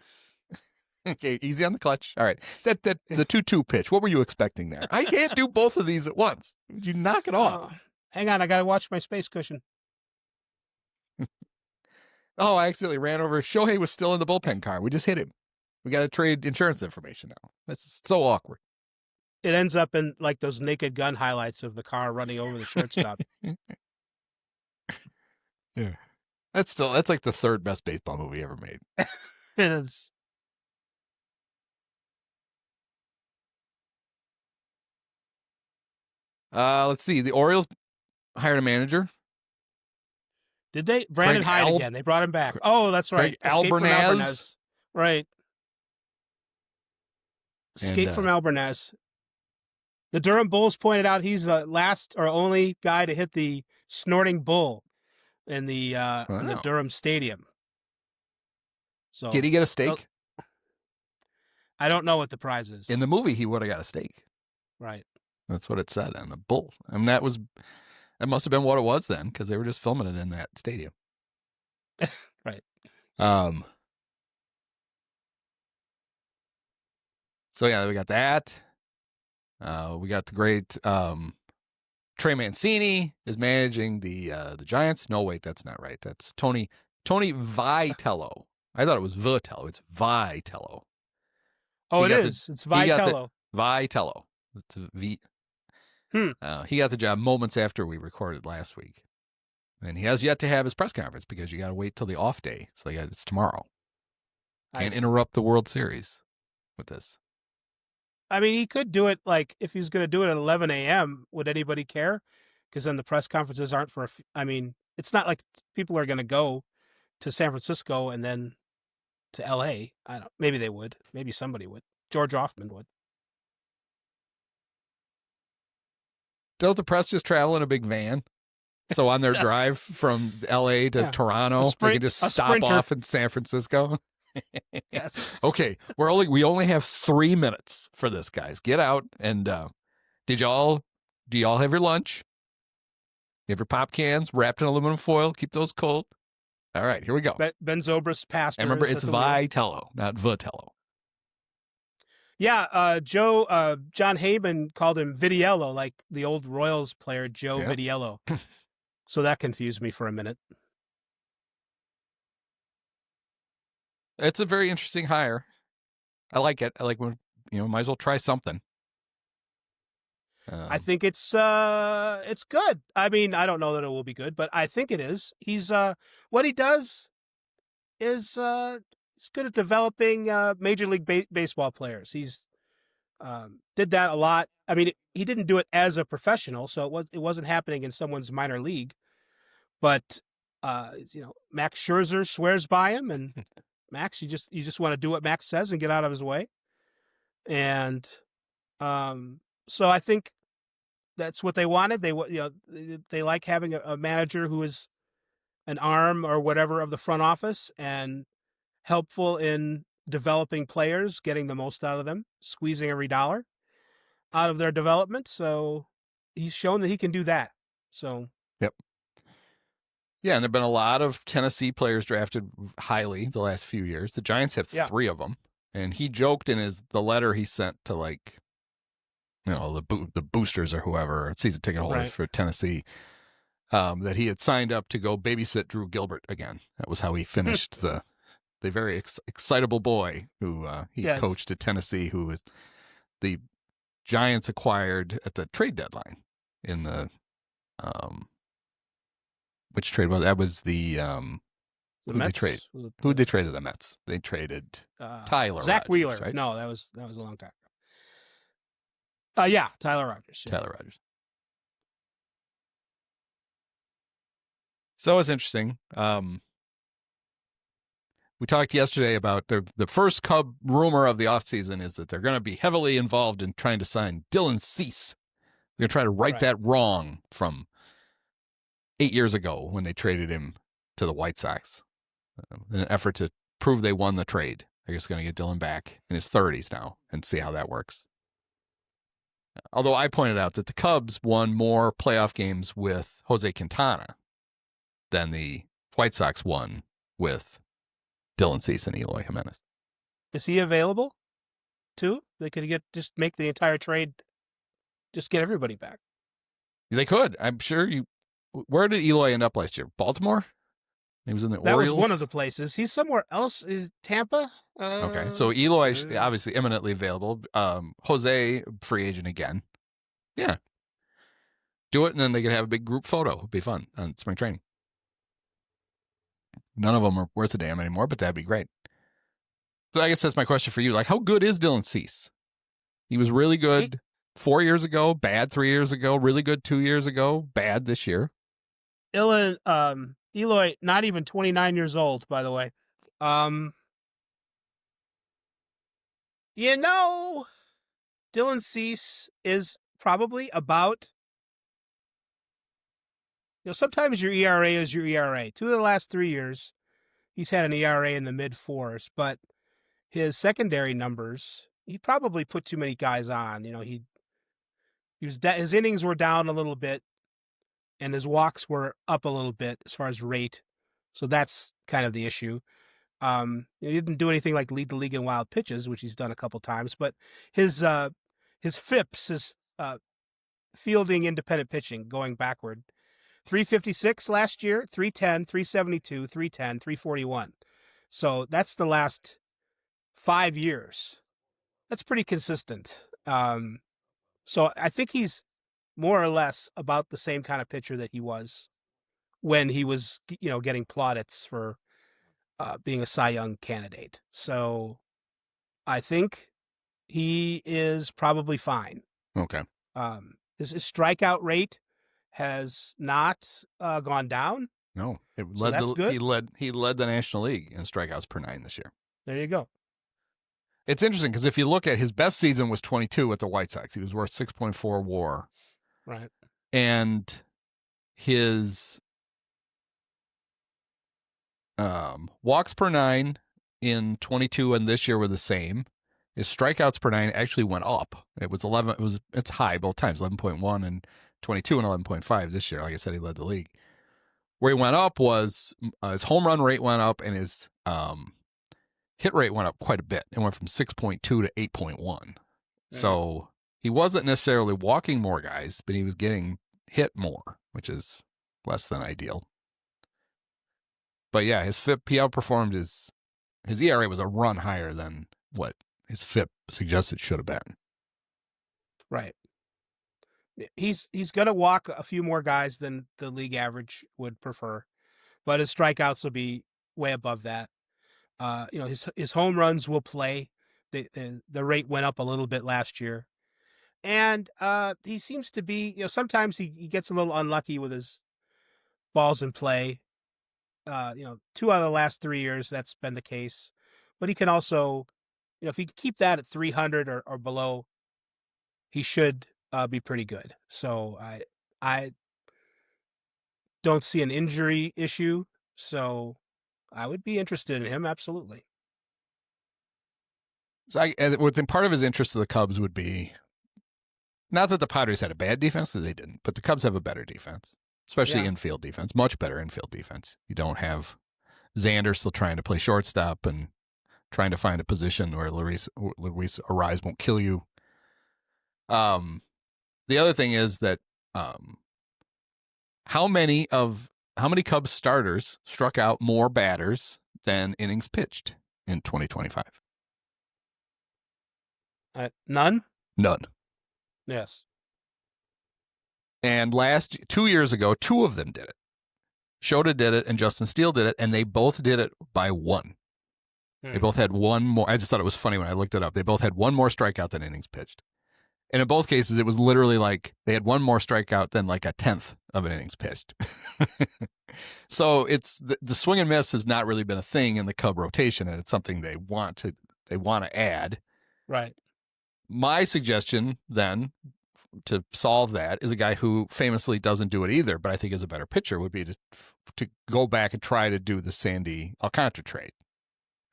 Okay, easy on the clutch. All right. That the 2-2 pitch. What were you expecting there? I can't do both of these at once. You knock it off. Hang on, I got to watch my space cushion. Oh, I accidentally ran over. Shohei was still in the bullpen car. We just hit him. We got to trade insurance information now. That's so awkward. It ends up in like those Naked Gun highlights of the car running over the shortstop. Yeah. That's like the third best baseball movie ever made. It is. Let's see. The Orioles hired a manager. Did they? Brandon Hyde again. They brought him back. Oh, that's right. Escape from Albernaz. Right. Escape from Albernaz. The Durham Bulls pointed out he's the last or only guy to hit the snorting bull in the Durham Stadium. So did he get a steak? I don't know what the prize is. In the movie, he would have got a steak. Right. That's what it said on the bull. I mean, that must have been what it was then, because they were just filming it in that stadium. Right. So yeah, we got that. We got the great Trey Mancini is managing the Giants. No, wait, that's not right. That's Tony Vitello. I thought it was Vitello. It's Vitello. Oh, it is. It's Vitello. Vitello. It's a V. He got the job moments after we recorded last week, and he has yet to have his press conference because you got to wait till the off day. So it's tomorrow. Can't interrupt the World Series with this. I mean, he could do it like if he's going to do it at 11 a.m. Would anybody care? Because then the press conferences aren't for. I mean, it's not like people are going to go to San Francisco and then to L.A. I don't. Maybe they would. Maybe somebody would. George Hoffman would. Don't the press just travel in a big van? So on their drive from L.A. to Toronto, they can just stop off in San Francisco. Yes. Okay, we only have 3 minutes for this, guys. Get out and do y'all have your lunch? You have your pop cans wrapped in aluminum foil. Keep those cold. All right, here we go. Ben Zobrist passed. And remember, it's Vitello, not Vitello. Yeah, John Heyman called him Vitiello, like the old Royals player Joe Vitiello. So that confused me for a minute. It's a very interesting hire. I like it. I like when might as well try something. I think it's good. I mean, I don't know that it will be good, but I think it is. He's what he does is he's good at developing Major League Baseball players. He's did that a lot. I mean, he didn't do it as a professional, so it wasn't happening in someone's minor league. But Max Scherzer swears by him, and Max, you just want to do what Max says and get out of his way. And so I think that's what they wanted. They like having a manager who is an arm or whatever of the front office and helpful in developing players, getting the most out of them, squeezing every dollar out of their development. So he's shown that he can do that. So yep. Yeah, and there have been a lot of Tennessee players drafted highly the last few years. The Giants have 3 of them, and he joked in the letter he sent to the boosters or whoever, season ticket holders for Tennessee, that he had signed up to go babysit Drew Gilbert again. That was how he finished the very excitable boy who he coached at Tennessee, who was the Giants acquired at the trade deadline in the which trade was that? Was the who did they trade? Who did they trade to the Mets? They traded Tyler Zach Rogers, Wheeler. right? No, that was a long time ago. Tyler Rogers. Yeah. Tyler Rogers. So it's interesting. We talked yesterday about the first Cub rumor of the offseason is that they're going to be heavily involved in trying to sign Dylan Cease. They're going to try to right that wrong from 8 years ago when they traded him to the White Sox in an effort to prove they won the trade. They're just going to get Dylan back in his 30s now and see how that works. Although I pointed out that the Cubs won more playoff games with Jose Quintana than the White Sox won with Dylan Cease and Eloy Jimenez. Is he available too? They could just make the entire trade, just get everybody back. They could. I'm sure you. Where did Eloy end up last year? Baltimore? He was in the That was one of Orioles. the places. He's somewhere else. Is Tampa? Okay, so Eloy obviously eminently available. Jose free agent again. Yeah, do it, and then they could have a big group photo. It'd be fun on spring training. None of them are worth a damn anymore, but that'd be great. So I guess that's my question for you. Like, how good is Dylan Cease? He was really good 4 years ago, bad 3 years ago, really good 2 years ago, bad this year. Eloy, not even 29 years old, by the way. You know, Dylan Cease is probably about. Sometimes your ERA is your ERA. 2 of the last 3 years, he's had an ERA in the mid fours, but his secondary numbers, he probably put too many guys on. His innings were down a little bit, and his walks were up a little bit as far as rate. So that's kind of the issue. He didn't do anything like lead the league in wild pitches, which he's done a couple times, but his FIPS, his fielding independent pitching, going backward, 356 last year, 310, 372, 310, 341. So that's the last 5 years. That's pretty consistent. So I think he's more or less about the same kind of pitcher that he was when he was, getting plaudits for being a Cy Young candidate. So I think he is probably fine. Okay. His strikeout rate has not gone down. No, that's good. He led the National League in strikeouts per nine this year. There you go. It's interesting because if you look at his best season was 22 with the White Sox. He was worth 6.4 WAR. Right. And his walks per nine in 22 and this year were the same. His strikeouts per nine actually went up. It was 11. It's high both times, 11.1 and 22 and 11.5 this year. Like I said, he led the league. Where he went up was his home run rate went up and his hit rate went up quite a bit. It went from 6.2 to 8.1. Mm-hmm. So he wasn't necessarily walking more guys, but he was getting hit more, which is less than ideal. But yeah, his FIP, he outperformed his ERA was a run higher than what his FIP suggested should have been. Right. He's going to walk a few more guys than the league average would prefer, but his strikeouts will be way above that. His home runs will play. The rate went up a little bit last year, and he seems to be. Sometimes he gets a little unlucky with his balls in play. 2 out of the last 3 years that's been the case, but he can also, if he can keep that at 300 or below, he should be pretty good. So I don't see an injury issue. So I would be interested in him. Absolutely. So part of his interest of the Cubs would be not that the Padres had a bad defense, that they didn't, but the Cubs have a better defense, especially infield defense, much better infield defense. You don't have Xander still trying to play shortstop and trying to find a position where Luis Ariz won't kill you. The other thing is that how many Cubs starters struck out more batters than innings pitched in 2025? None. Yes. And 2 years ago, 2 of them did it. Shota did it and Justin Steele did it, and they both did it by 1. They both had 1 more. I just thought it was funny when I looked it up. They both had 1 more strikeout than innings pitched. And in both cases, it was literally like they had 1 more strikeout than like a 10th of an innings pitched. So it's the swing and miss has not really been a thing in the Cub rotation, and it's something they want to add. Right. My suggestion then to solve that is a guy who famously doesn't do it either, but I think is a better pitcher, would be to go back and try to do the Sandy Alcantara trade.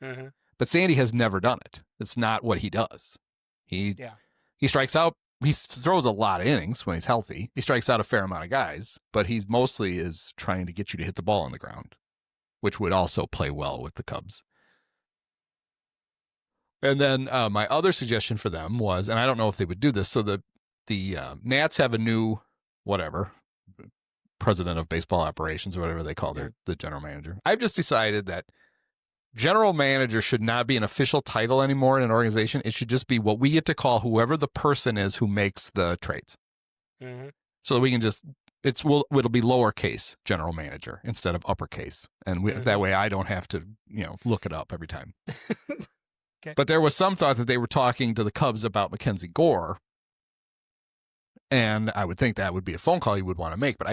Mm-hmm. But Sandy has never done it. It's not what he does. He strikes out. He throws a lot of innings when he's healthy. He strikes out a fair amount of guys, but he's mostly is trying to get you to hit the ball on the ground, which would also play well with the Cubs. And then my other suggestion for them was, and I don't know if they would do this, so the Nats have a new whatever president of baseball operations or whatever they call Yeah. the general manager. I've just decided that general manager should not be an official title anymore in an organization. It should just be what we get to call whoever the person is who makes the trades. Mm-hmm. So that we can just it'll be lowercase general manager instead of uppercase, and that way I don't have to look it up every time. Okay. But there was some thought that they were talking to the Cubs about Mackenzie Gore, and I would think that would be a phone call you would want to make. But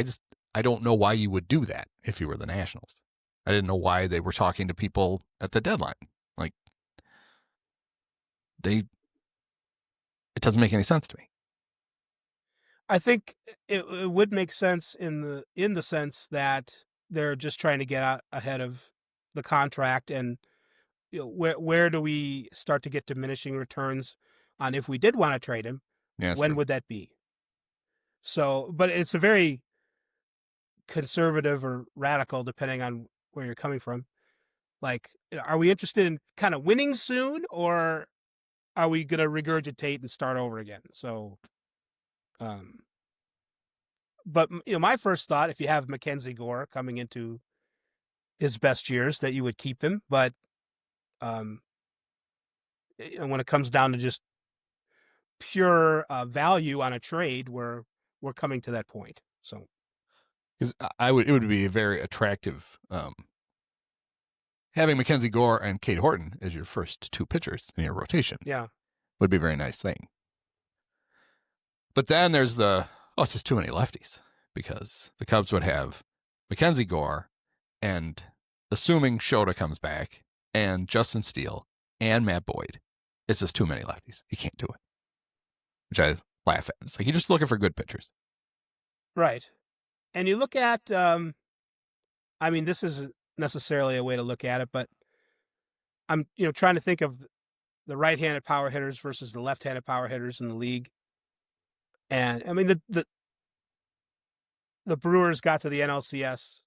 I don't know why you would do that if you were the Nationals. I didn't know why they were talking to people at the deadline. Like it doesn't make any sense to me. I think it would make sense in the sense that they're just trying to get out ahead of the contract, and where do we start to get diminishing returns on if we did want to trade him? Yeah, when true. would that be? So, but it's a very conservative or radical, depending on where you're coming from. Like, are we interested in kind of winning soon, or are we going to regurgitate and start over again? So, but my first thought, if you have Mackenzie Gore coming into his best years, that you would keep him. But when it comes down to just pure value on a trade, we're coming to that point. So, because it would be a very attractive having Mackenzie Gore and Cade Horton as your first two pitchers in your rotation. Yeah, would be a very nice thing. But then there's it's just too many lefties, because the Cubs would have Mackenzie Gore and, assuming Shota comes back, and Justin Steele and Matt Boyd. It's just too many lefties. You can't do it. Which I laugh at. It's like you're just looking for good pitchers. right. And you look at, I mean, this isn't necessarily a way to look at it, but I'm trying to think of the right-handed power hitters versus the left-handed power hitters in the league. And I mean, the Brewers got to the NLCS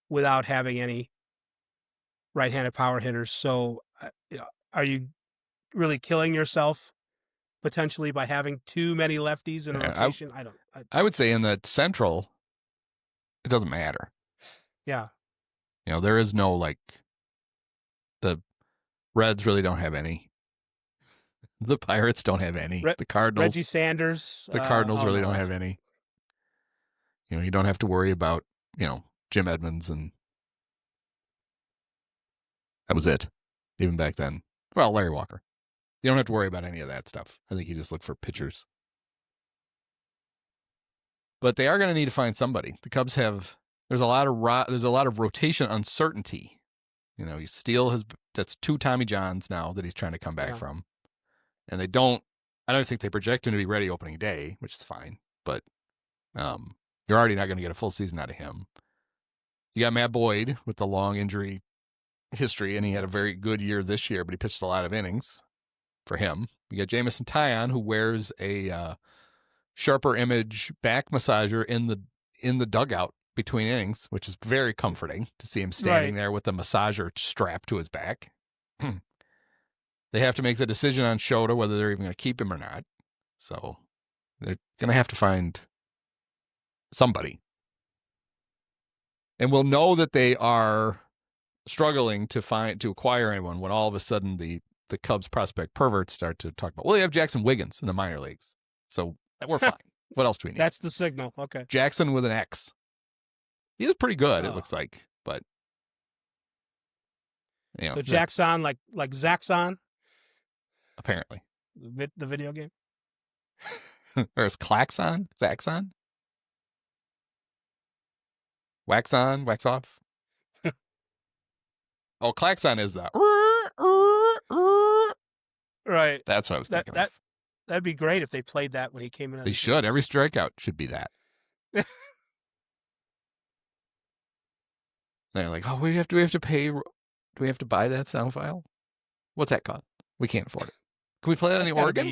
without having any right-handed power hitters. So, are you really killing yourself potentially by having too many lefties in a rotation? I would say in the Central, it doesn't matter. Yeah. There is no, like, the Reds really don't have any. The Pirates don't have any. The Cardinals. Reggie Sanders. The Cardinals really don't have any. You don't have to worry about, Jim Edmonds, and that was it. Even back then. Well, Larry Walker. You don't have to worry about any of that stuff. I think you just look for pitchers. But they are going to need to find somebody. The Cubs there's a lot of rotation uncertainty. Steele that's 2 Tommy Johns now that he's trying to come back from. And I don't think they project him to be ready opening day, which is fine. But you're already not going to get a full season out of him. You got Matt Boyd with the long injury history, and he had a very good year this year, but he pitched a lot of innings for him. You got Jamison Tyon, who wears a sharper image back massager in the dugout between innings, which is very comforting to see him standing there with the massager strapped to his back. They have to make the decision on Shota whether they're even going to keep him or not. So they're going to have to find somebody. And we'll know that they are struggling to acquire anyone when all of a sudden the Cubs prospect perverts start to talk about, well, they have Jackson Wiggins in the minor leagues. So we're fine. What else do we need? That's the signal. Okay. Jackson with an X. He was pretty good, it looks like. But so Jackson like Zaxxon? Apparently. The video game? Or is Klaxon? Zaxxon? Wax on, wax off? Oh, Klaxon is that. Right. That's what I was thinking of. That'd be great if they played that when he came in. They should. Every strikeout should be that. They're like, oh, we have to pay. Do we have to buy that sound file? What's that cost? We can't afford it. Can we play that on the organ?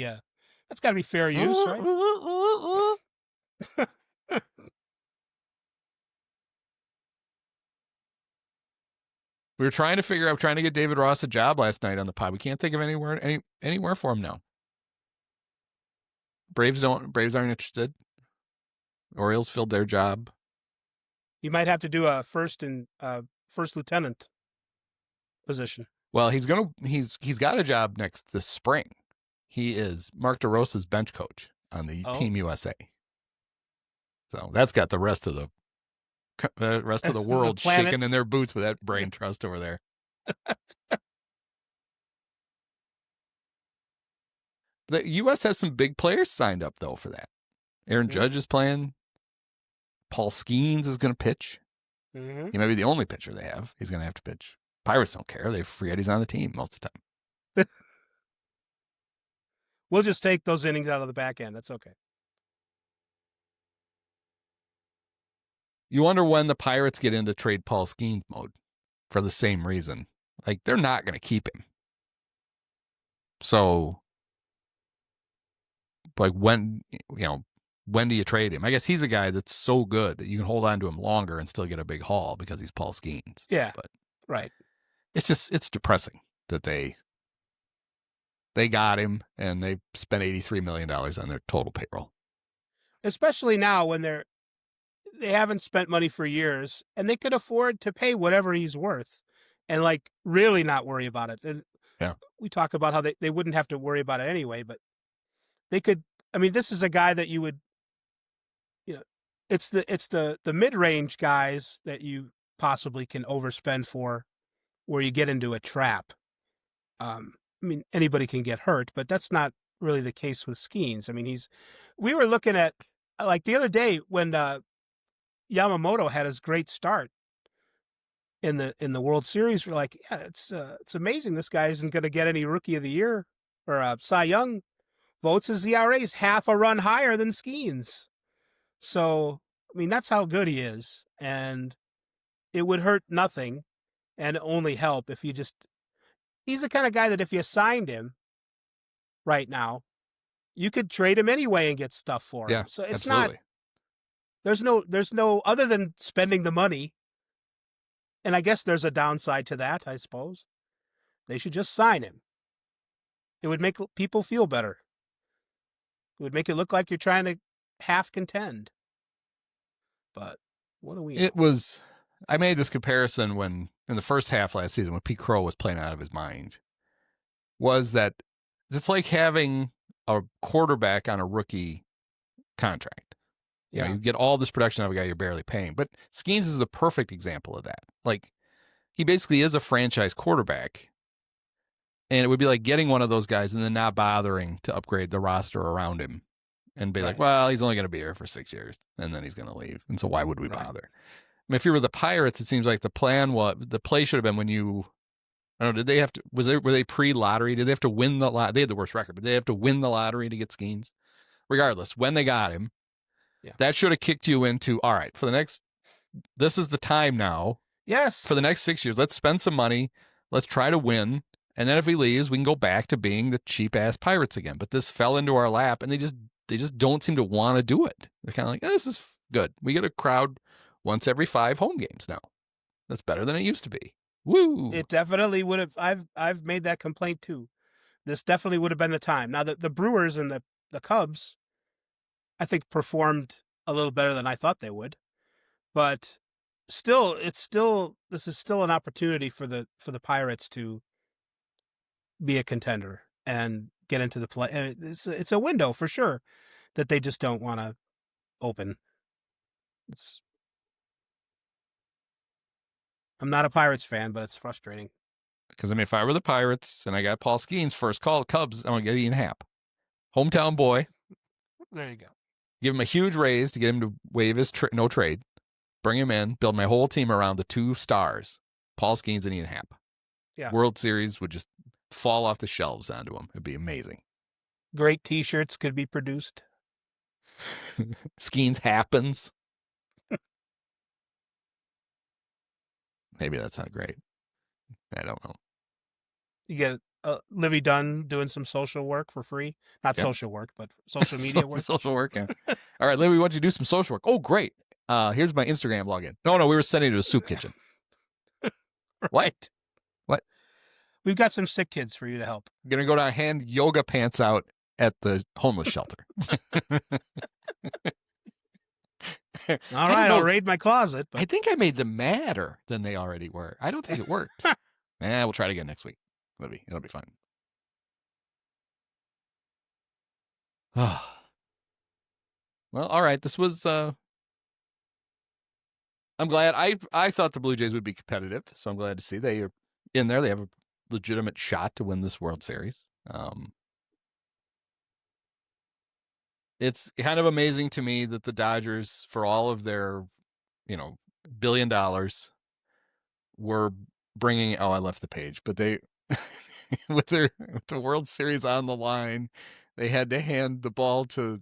That's got to be fair use, right? We were trying to get David Ross a job last night on the pod. We can't think of anywhere for him now. Braves aren't interested. Orioles filled their job. You might have to do a first lieutenant position. Well, he's got a job this spring. He is Mark DeRosa's bench coach on the Team USA. So that's got the rest of the world The shaking in their boots with that brain trust over there. The U.S. has some big players signed up, though, for that. Aaron Judge is playing. Paul Skeens is going to pitch. He might be the only pitcher they have. He's going to have to pitch. Pirates don't care. They forget he's on the team most of the time. We'll just take those innings out of the back end. That's okay. You wonder when the Pirates get into trade Paul Skeens mode for the same reason. Like, they're not going to keep him. So, like, when do you trade him? I guess he's a guy that's so good that you can hold on to him longer and still get a big haul because he's Paul Skeens. Yeah, but right. It's depressing that they got him and they spent $83 million on their total payroll. Especially now when they haven't spent money for years and they could afford to pay whatever he's worth and like really not worry about it. And we talk about how they wouldn't have to worry about it anyway, but they could. I mean, this is a guy that you would, it's the mid-range guys that you possibly can overspend for where you get into a trap. I mean, anybody can get hurt, but that's not really the case with Skeens. I mean, we were looking at, like the other day when Yamamoto had his great start in the World Series, we're like, yeah, it's amazing this guy isn't going to get any Rookie of the Year or Cy Young votes. His ERA is half a run higher than Skeens. So, I mean, that's how good he is. And it would hurt nothing and only help if you just... He's the kind of guy that if you signed him right now, you could trade him anyway and get stuff for him. Yeah, so it's absolutely. not... There's no... Other than spending the money, and I guess there's a downside to that, I suppose. They should just sign him. It would make people feel better. It would make it look like you're trying to half contend. But what do we know? I made this comparison when in the first half last season when Pete Crow was playing out of his mind, was that it's like having a quarterback on a rookie contract. You get all this production out of a guy you're barely paying. But Skeens is the perfect example of that. Like, he basically is a franchise quarterback. And it would be like getting one of those guys and then not bothering to upgrade the roster around him and be like, well, he's only going to be here for 6 years and then he's going to leave. And so why would we bother? I mean, if you were the Pirates, it seems like the play should have been when I don't know, did they have to, were they pre-lottery? Did they have to win the lottery? They had the worst record, but did they have to win the lottery to get Skeens? Regardless, when they got him, that should have kicked you into, all right, this is the time now. Yes. For the next 6 years, let's spend some money. Let's try to win. And then if he leaves, we can go back to being the cheap ass Pirates again. But this fell into our lap and they just don't seem to want to do it. They're kind of like, this is good. We get a crowd once every 5 home games now. That's better than it used to be. Woo! It definitely would have. I've made that complaint too. This definitely would have been the time. Now the Brewers and the Cubs, I think, performed a little better than I thought they would, but this is still an opportunity for the Pirates to be a contender and get into the play. And it's a window for sure that they just don't want to open. I'm not a Pirates fan, but it's frustrating. Because, I mean, if I were the Pirates and I got Paul Skeens first call, Cubs, I'm going to get Ian Happ. Hometown boy. There you go. Give him a huge raise to get him to waive his no trade. Bring him in. Build my whole team around the 2 stars, Paul Skeens and Ian Happ. Yeah. World Series would just fall off the shelves onto him. It'd be amazing. Great T-shirts could be produced. Skeens happens. Maybe that's not great. I don't know. You get Livy Dunn doing some social work for free. Not social work, but social media work. Social work, yeah. All right, Livy, why don't you do some social work? Oh, great. Here's my Instagram login. No, we were sending it to a soup kitchen. What? Right. What? We've got some sick kids for you to help. I'm gonna go down and hand yoga pants out at the homeless shelter. All I don't right, I'll know. raid my closet. I But think I made them madder than they already were. I don't think it worked. We'll try it again next week. It'll be fun. Well, all right. This was. I'm glad. I thought the Blue Jays would be competitive, so I'm glad to see they are in there. They have a legitimate shot to win this World Series. It's kind of amazing to me that the Dodgers, for all of their, $1 billion, were bringing. Oh, I left the page, but they, with the World Series on the line, they had to hand the ball to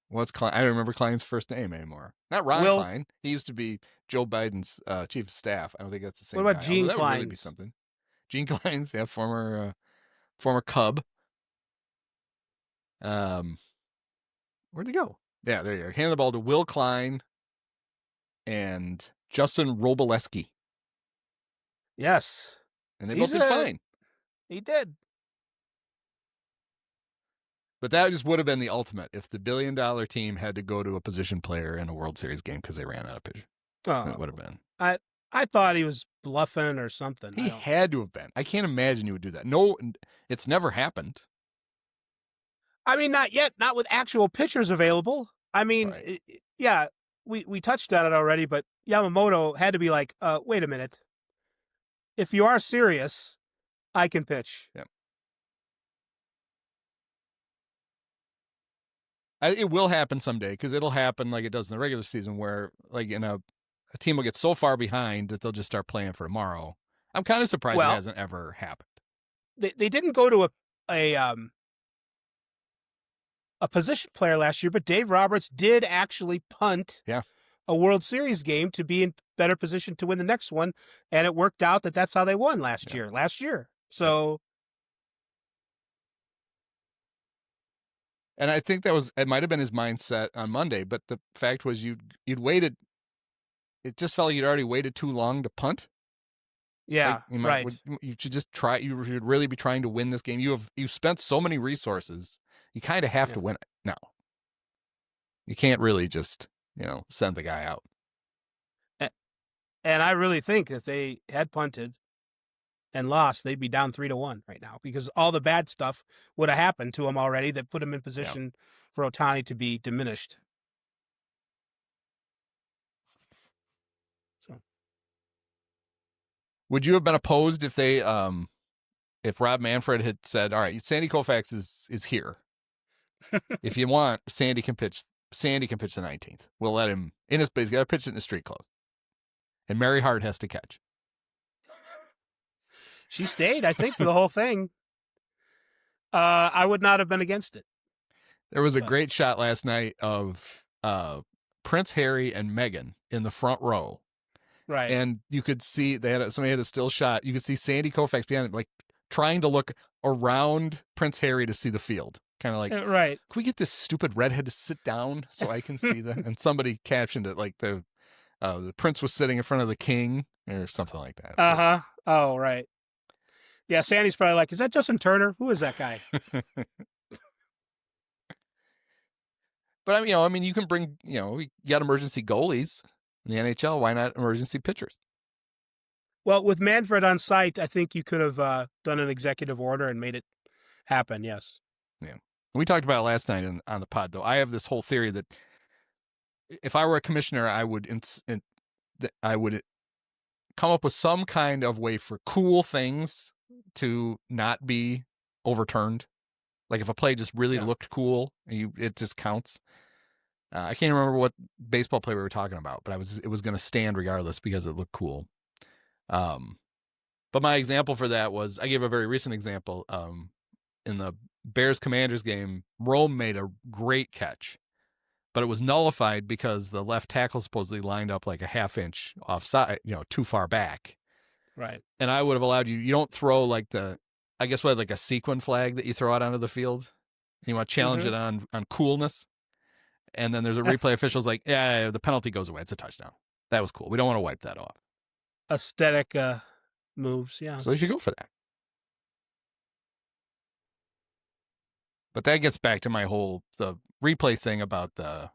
what's Klein? I don't remember Klein's first name anymore. Not Ron Will, Klein. He used to be Joe Biden's chief of staff. I don't think that's the what same about guy. Although Gene that would really be Klein's? something. Gene Klein's, yeah, former Cub. Where'd he go? Yeah, there you go. Hand the ball to Will Klein and Justin Robleski, Yes. and they both did fine. He did. But that just would have been the ultimate if the $1 billion team had to go to a position player in a World Series game because they ran out of pitch. That would have been. I thought he was bluffing or something. He had to have been. I can't imagine you would do that. No, it's never happened. I mean, not yet. Not with actual pitchers available. I mean, Right. Yeah, we touched on it already, but Yamamoto had to be like, wait a minute. If you are serious, I can pitch. Yep. It will happen someday because it'll happen like it does in the regular season where like a team will get so far behind that they'll just start playing for tomorrow. I'm kind of surprised it hasn't ever happened. They didn't go to a position player last year, but Dave Roberts did actually punt a World Series game to be in better position to win the next one, and it worked out that's how they won last year. So and I think it might have been his mindset on Monday, but the fact was you'd waited. It just felt like you'd already waited too long to punt. Yeah, right. You should just try. You should really be trying to win this game. You've spent so many resources. You kind of have to win it now. You can't really just send the guy out. And I really think if they had punted and lost, they'd be down 3-1 right now because all the bad stuff would have happened to him already that put him in position for Ohtani to be diminished. So, would you have been opposed if they, if Rob Manfred had said, "All right, Sandy Koufax is here. If you want, Sandy can pitch. Sandy can pitch the 19th. We'll let him in but he's got to pitch it in the street clothes, and Mary Hart has to catch." She stayed, I think, for the whole thing. I would not have been against it. There was a great shot last night of Prince Harry and Meghan in the front row. Right. And you could see somebody had a still shot. You could see Sandy Koufax behind it, like trying to look around Prince Harry to see the field. Kind of like, right. Can we get this stupid redhead to sit down so I can see them? And somebody captioned it like the prince was sitting in front of the king or something like that. Uh-huh. Oh, right. Yeah, Sandy's probably like, is that Justin Turner? Who is that guy? But I mean, you can bring, you got emergency goalies in the NHL. Why not emergency pitchers? Well, with Manfred on site, I think you could have done an executive order and made it happen. Yes. Yeah. We talked about it last night on the pod, though. I have this whole theory that if I were a commissioner, I would come up with some kind of way for cool things to not be overturned. Like if a play just really looked cool, it just counts. I can't remember what baseball play we were talking about, but it was going to stand regardless because it looked cool. But my example for that was I gave a very recent example. In the Bears-Commanders game, Rome made a great catch, but it was nullified because the left tackle supposedly lined up like a half-inch offside, too far back. Right. And I would have allowed you don't throw like like a sequin flag that you throw out onto the field. You want to challenge it on coolness. And then there's a replay official's like, yeah, the penalty goes away. It's a touchdown. That was cool. We don't want to wipe that off. aesthetic moves. Yeah. So you should go for that. But that gets back to my whole the replay thing about the.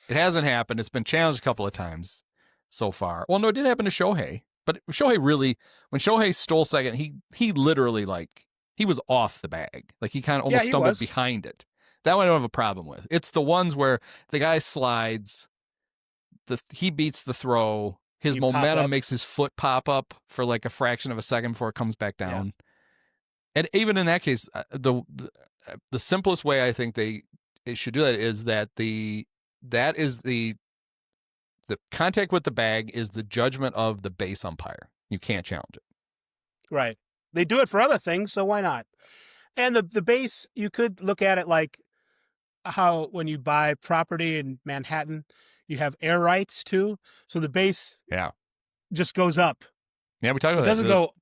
It hasn't happened. It's been challenged a couple of times so far. Well, no, it did happen to Shohei, but Shohei really, when Shohei stole second, he literally like he was off the bag, like he kind of Yeah, almost he stumbled was. behind it. That one I don't have a problem with. It's the ones where the guy slides, he beats the throw, his You pop momentum up. makes his foot pop up for like a fraction of a second before it comes back Yeah. down. And even in that case, the simplest way I think they should do that is that that is the contact with the bag is the judgment of the base umpire. You can't challenge it. Right. They do it for other things, so why not? And the base, you could look at it like how when you buy property in Manhattan, you have air rights too. So the base Yeah, just goes up. yeah. We talked It about doesn't that. go.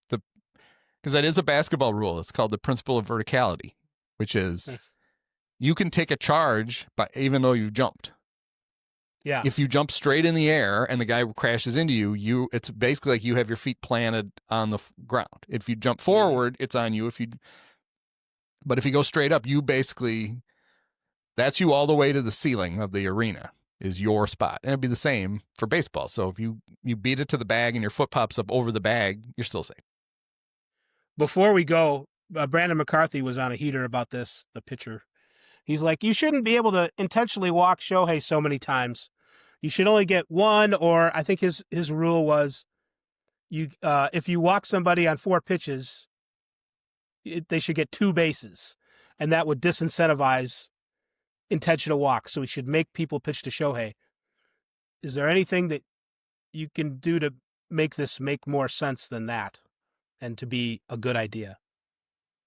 Because that is a basketball rule. It's called the principle of verticality, which is you can take a charge, but even though you've jumped. Yeah. If you jump straight in the air and the guy crashes into you, it's basically like you have your feet planted on the ground. If you jump forward, it's on you. But if you go straight up, you basically that's you all the way to the ceiling of the arena is your spot. And it'd be the same for baseball. So if you beat it to the bag and your foot pops up over the bag, you're still safe. Before we go, Brandon McCarthy was on a heater about this, the pitcher. He's like, you shouldn't be able to intentionally walk Shohei so many times. You should only get one, or I think his rule was you if you walk somebody on 4 pitches, they should get 2 bases. And that would disincentivize intentional walks. So we should make people pitch to Shohei. Is there anything that you can do to make this make more sense than that and to be a good idea?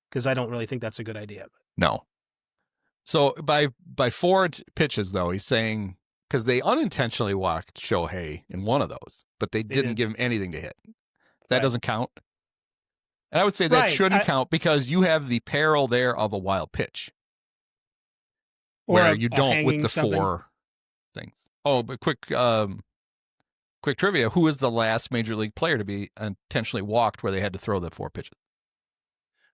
Because I don't really think that's a good idea. No. So by 4 pitches, though, he's saying because they unintentionally walked Shohei in one of those, but they didn't did. give him anything to hit. That Right. doesn't count. And I would say that Right. shouldn't count because you have the peril there of a wild pitch, Or where a you don't with hanging the something. 4 things. Oh, but quick trivia: who was the last major league player to be intentionally walked where they had to throw the 4 pitches?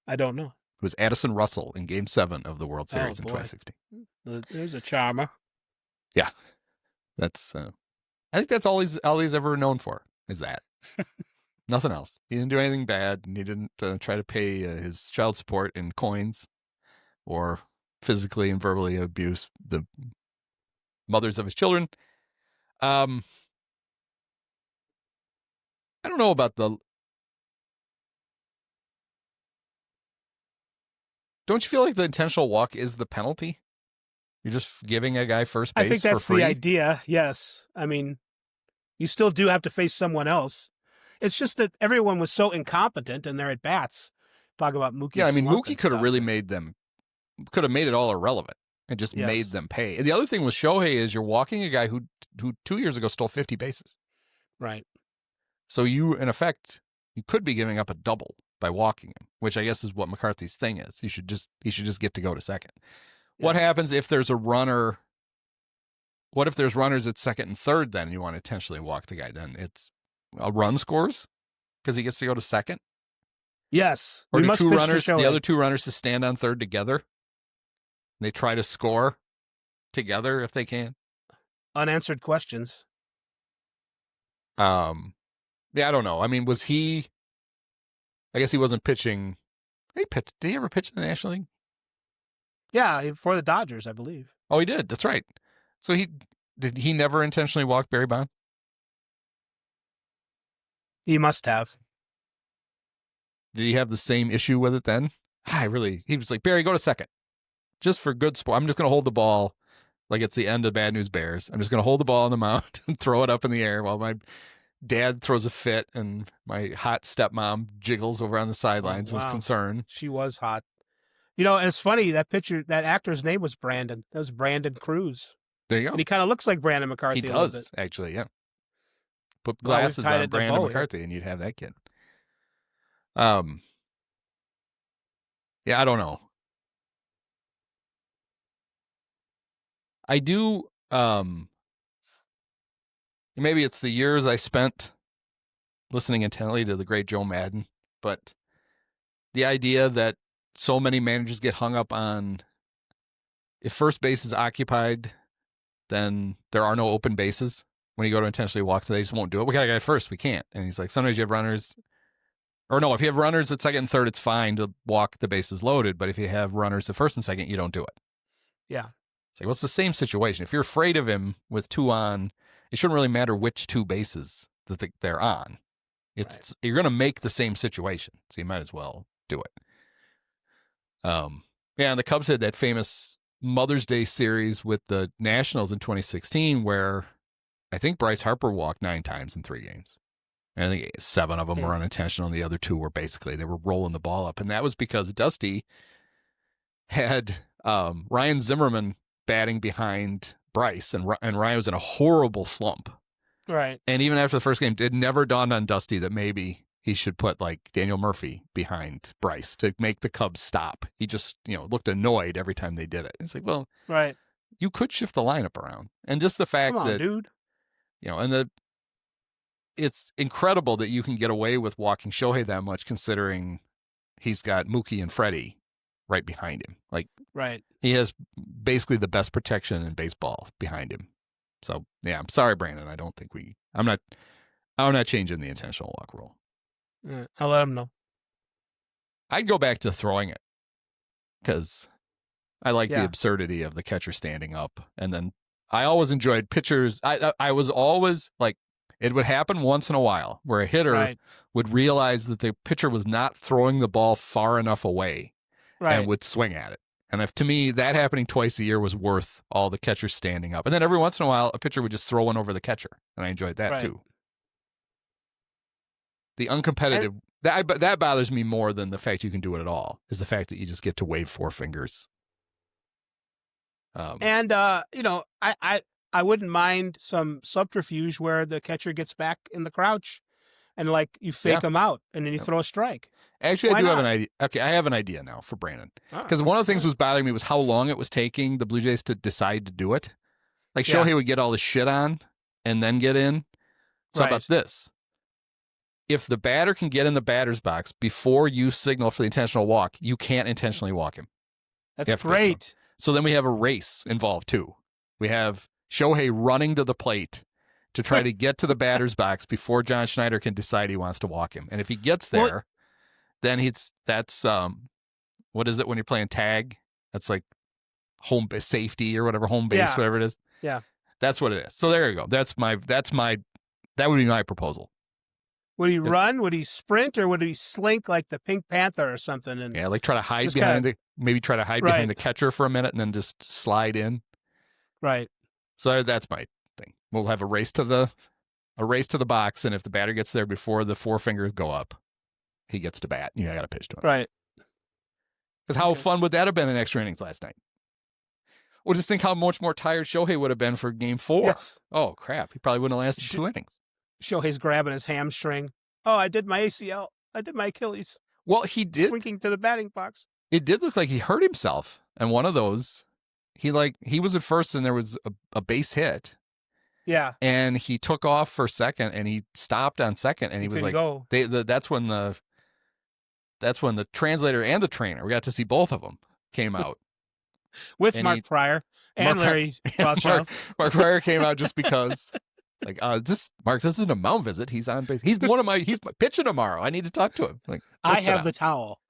I don't know. It was Addison Russell in Game 7 of the World Series in boy. 2016. There's a charmer. Yeah, that's. I think that's all he's ever known for is that. Nothing else. He didn't do anything bad, and he didn't try to pay his child support in coins, or physically and verbally abuse the mothers of his children. I don't know about the. Don't you feel like the intentional walk is the penalty? You're just giving a guy first base I think that's for free? the idea. Yes. I mean, you still do have to face someone else. It's just that everyone was so incompetent in their at bats. Talk about Mookie. Yeah, I mean, slump Mookie and could have stuff. really made it all irrelevant and just Yes. made them pay. And the other thing with Shohei is you're walking a guy who 2 years ago stole 50 bases. Right. So you, in effect, you could be giving up a double by walking him, which I guess is what McCarthy's thing is. He should just get to go to second. Yeah. What happens if there's a runner? What if there's runners at second and third? Then you want to intentionally walk the guy. Then it's a run scores because he gets to go to second. Yes. Or we do must two pitch runners, to the Shohei. other 2 runners, to stand on third together? They try to score together if they can. Unanswered questions. Yeah, I don't know. I mean, was he? I guess he wasn't pitching. Did he ever pitch in the National League? Yeah, for the Dodgers, I believe. Oh, he did. That's right. So he never intentionally walk Barry Bonds? He must have. Did he have the same issue with it then? He was like, Barry, go to second. Just for good sport. I'm just going to hold the ball like it's the end of Bad News Bears. I'm just going to hold the ball on the mound and throw it up in the air while my dad throws a fit and my hot stepmom jiggles over on the sidelines with wow. concern. She was hot. You know, it's funny, that actor's name was Brandon. That was Brandon Cruz. There you go. And he kind of looks like Brandon McCarthy. He a little does, bit. actually, yeah. Put Well, we've glasses tied on it to Brandon Bo, yeah. McCarthy and you'd have that kid. Yeah, I don't know. I do, maybe it's the years I spent listening intently to the great Joe Madden, but the idea that so many managers get hung up on if first base is occupied, then there are no open bases. When you go to intentionally walk, so they just won't do it. We got a guy first, we can't. And he's like, sometimes you have runners, or no, if you have runners at second and third, it's fine to walk the bases loaded. But if you have runners at first and second, you don't do it. Yeah. It's like, well, it's the same situation. If you're afraid of him with two on, it shouldn't really matter which two bases that they're on. It's You're going to make the same situation, so you might as well do it. Yeah, and the Cubs had that famous Mother's Day series with the Nationals in 2016, where I think Bryce Harper walked 9 times in 3 games. And I think 7 of them were unintentional, and the other 2 were basically they were rolling the ball up, and that was because Dusty had Ryan Zimmerman batting behind Bryce, and Ryan was in a horrible slump. Right. And even after the first game, it never dawned on Dusty that maybe he should put like Daniel Murphy behind Bryce to make the Cubs stop. He just, looked annoyed every time they did it. It's like, well, right. You could shift the lineup around. And just the fact Come on, that, dude. It's incredible that you can get away with walking Shohei that much considering he's got Mookie and Freddie right behind him. Like, right. He has basically the best protection in baseball behind him. So, yeah, I'm sorry, Brandon. I don't think I'm not changing the intentional walk rule. I'll let him know. I'd go back to throwing it because I like the absurdity of the catcher standing up. And then I always enjoyed pitchers. I was always like, it would happen once in a while where a hitter would realize that the pitcher was not throwing the ball far enough away and would swing at it. And to me, that happening twice a year was worth all the catchers standing up. And then every once in a while, a pitcher would just throw one over the catcher. And I enjoyed that too. The uncompetitive, that bothers me more than the fact you can do it at all, is the fact that you just get to wave 4 fingers. I wouldn't mind some subterfuge where the catcher gets back in the crouch and like you fake him out and then you throw a strike. Actually, I do have an idea. Okay, I have an idea now for Brandon. Because one of the things that was bothering me was how long it was taking the Blue Jays to decide to do it. Like Shohei would get all this shit on and then get in. So how about this? If the batter can get in the batter's box before you signal for the intentional walk, you can't intentionally walk him. That's great. So then we have a race involved too. We have Shohei running to the plate to try to get to the batter's box before John Schneider can decide he wants to walk him. And if he gets there, then that's what is it when you're playing tag? That's like home base safety or whatever, home base, whatever it is. Yeah. That's what it is. So there you go. That would be my proposal. Would he run? Would he sprint, or would he slink like the Pink Panther or something? And like try to hide behind behind the catcher for a minute and then just slide in. Right. So that's my thing. We'll have a race to the box, and if the batter gets there before the 4 fingers go up, he gets to bat. I got to pitch to him. Right. Because how fun would that have been in extra innings last night? Well, just think how much more tired Shohei would have been for game 4. Yes. Oh, crap. He probably wouldn't have lasted 2 innings. Shohei's grabbing his hamstring. Oh, I did my ACL. I did my Achilles. Well, he did. Swinging to the batting box. It did look like he hurt himself. And one of those, he was at first and there was a base hit. Yeah. And he took off for second and he stopped on second and he was like, go. That's when the translator and the trainer, we got to see both of them, came out. With Mark Pryor and Larry Rothschild. Mark Pryor came out just because. This isn't a mound visit. He's on base. He's pitching tomorrow. I need to talk to him. Like, I have the towel.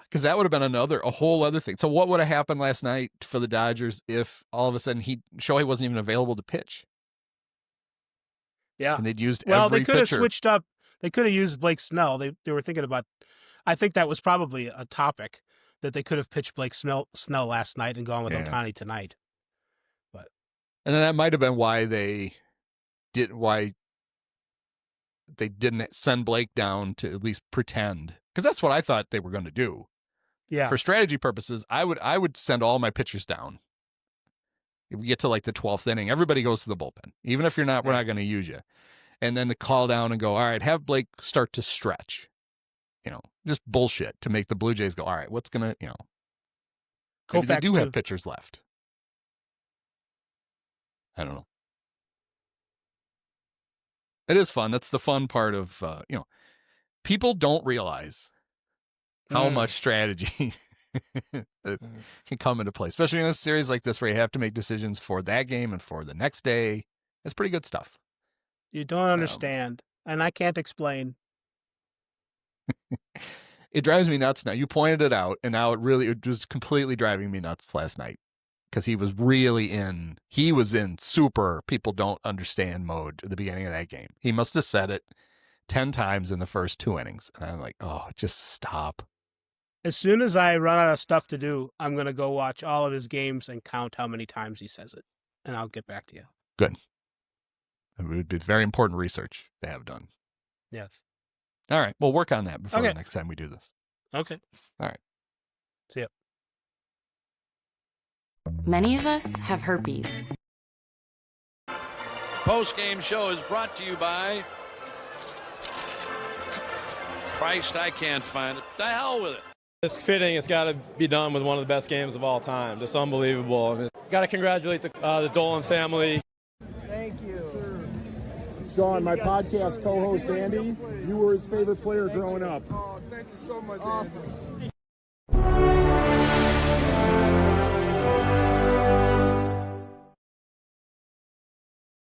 Because that would have been a whole other thing. So what would have happened last night for the Dodgers if all of a sudden Shohei wasn't even available to pitch? Yeah. And they'd used every pitcher. They could have switched up. They could have used Blake Snell. They were thinking about, I think that was probably a topic, that they could have pitched Blake Snell last night and gone with Ohtani tonight. And then that might have been why they didn't send Blake down to at least pretend. Because that's what I thought they were going to do. Yeah. For strategy purposes, I would send all my pitchers down. If we get to like the 12th inning, everybody goes to the bullpen. Even if we're not going to use you. And then to call down and go, all right, have Blake start to stretch. Just bullshit to make the Blue Jays go, all right, what's going to, maybe they do have pitchers left. I don't know. It is fun. That's the fun part of, people don't realize how much strategy can come into play, especially in a series like this where you have to make decisions for that game and for the next day. It's pretty good stuff. You don't understand, and I can't explain. It drives me nuts now. You pointed it out, and now it was completely driving me nuts last night because he was in super people don't understand mode at the beginning of that game. He must have said it 10 times in the first 2 innings. And I'm like, oh, just stop. As soon as I run out of stuff to do, I'm going to go watch all of his games and count how many times he says it. And I'll get back to you. Good. It would be very important research to have done. Yes. All right. We'll work on that before the next time we do this. Okay. All right. See ya. Many of us have herpes. Post-game show is brought to you by Christ, I can't find it. The hell with it. It's fitting. It's got to be done with one of the best games of all time. Just unbelievable. I mean, got to congratulate the Dolan family. Thank you. Sean, my podcast co-host Andy, you were his favorite player growing up. Oh, thank you so much, awesome. Andy.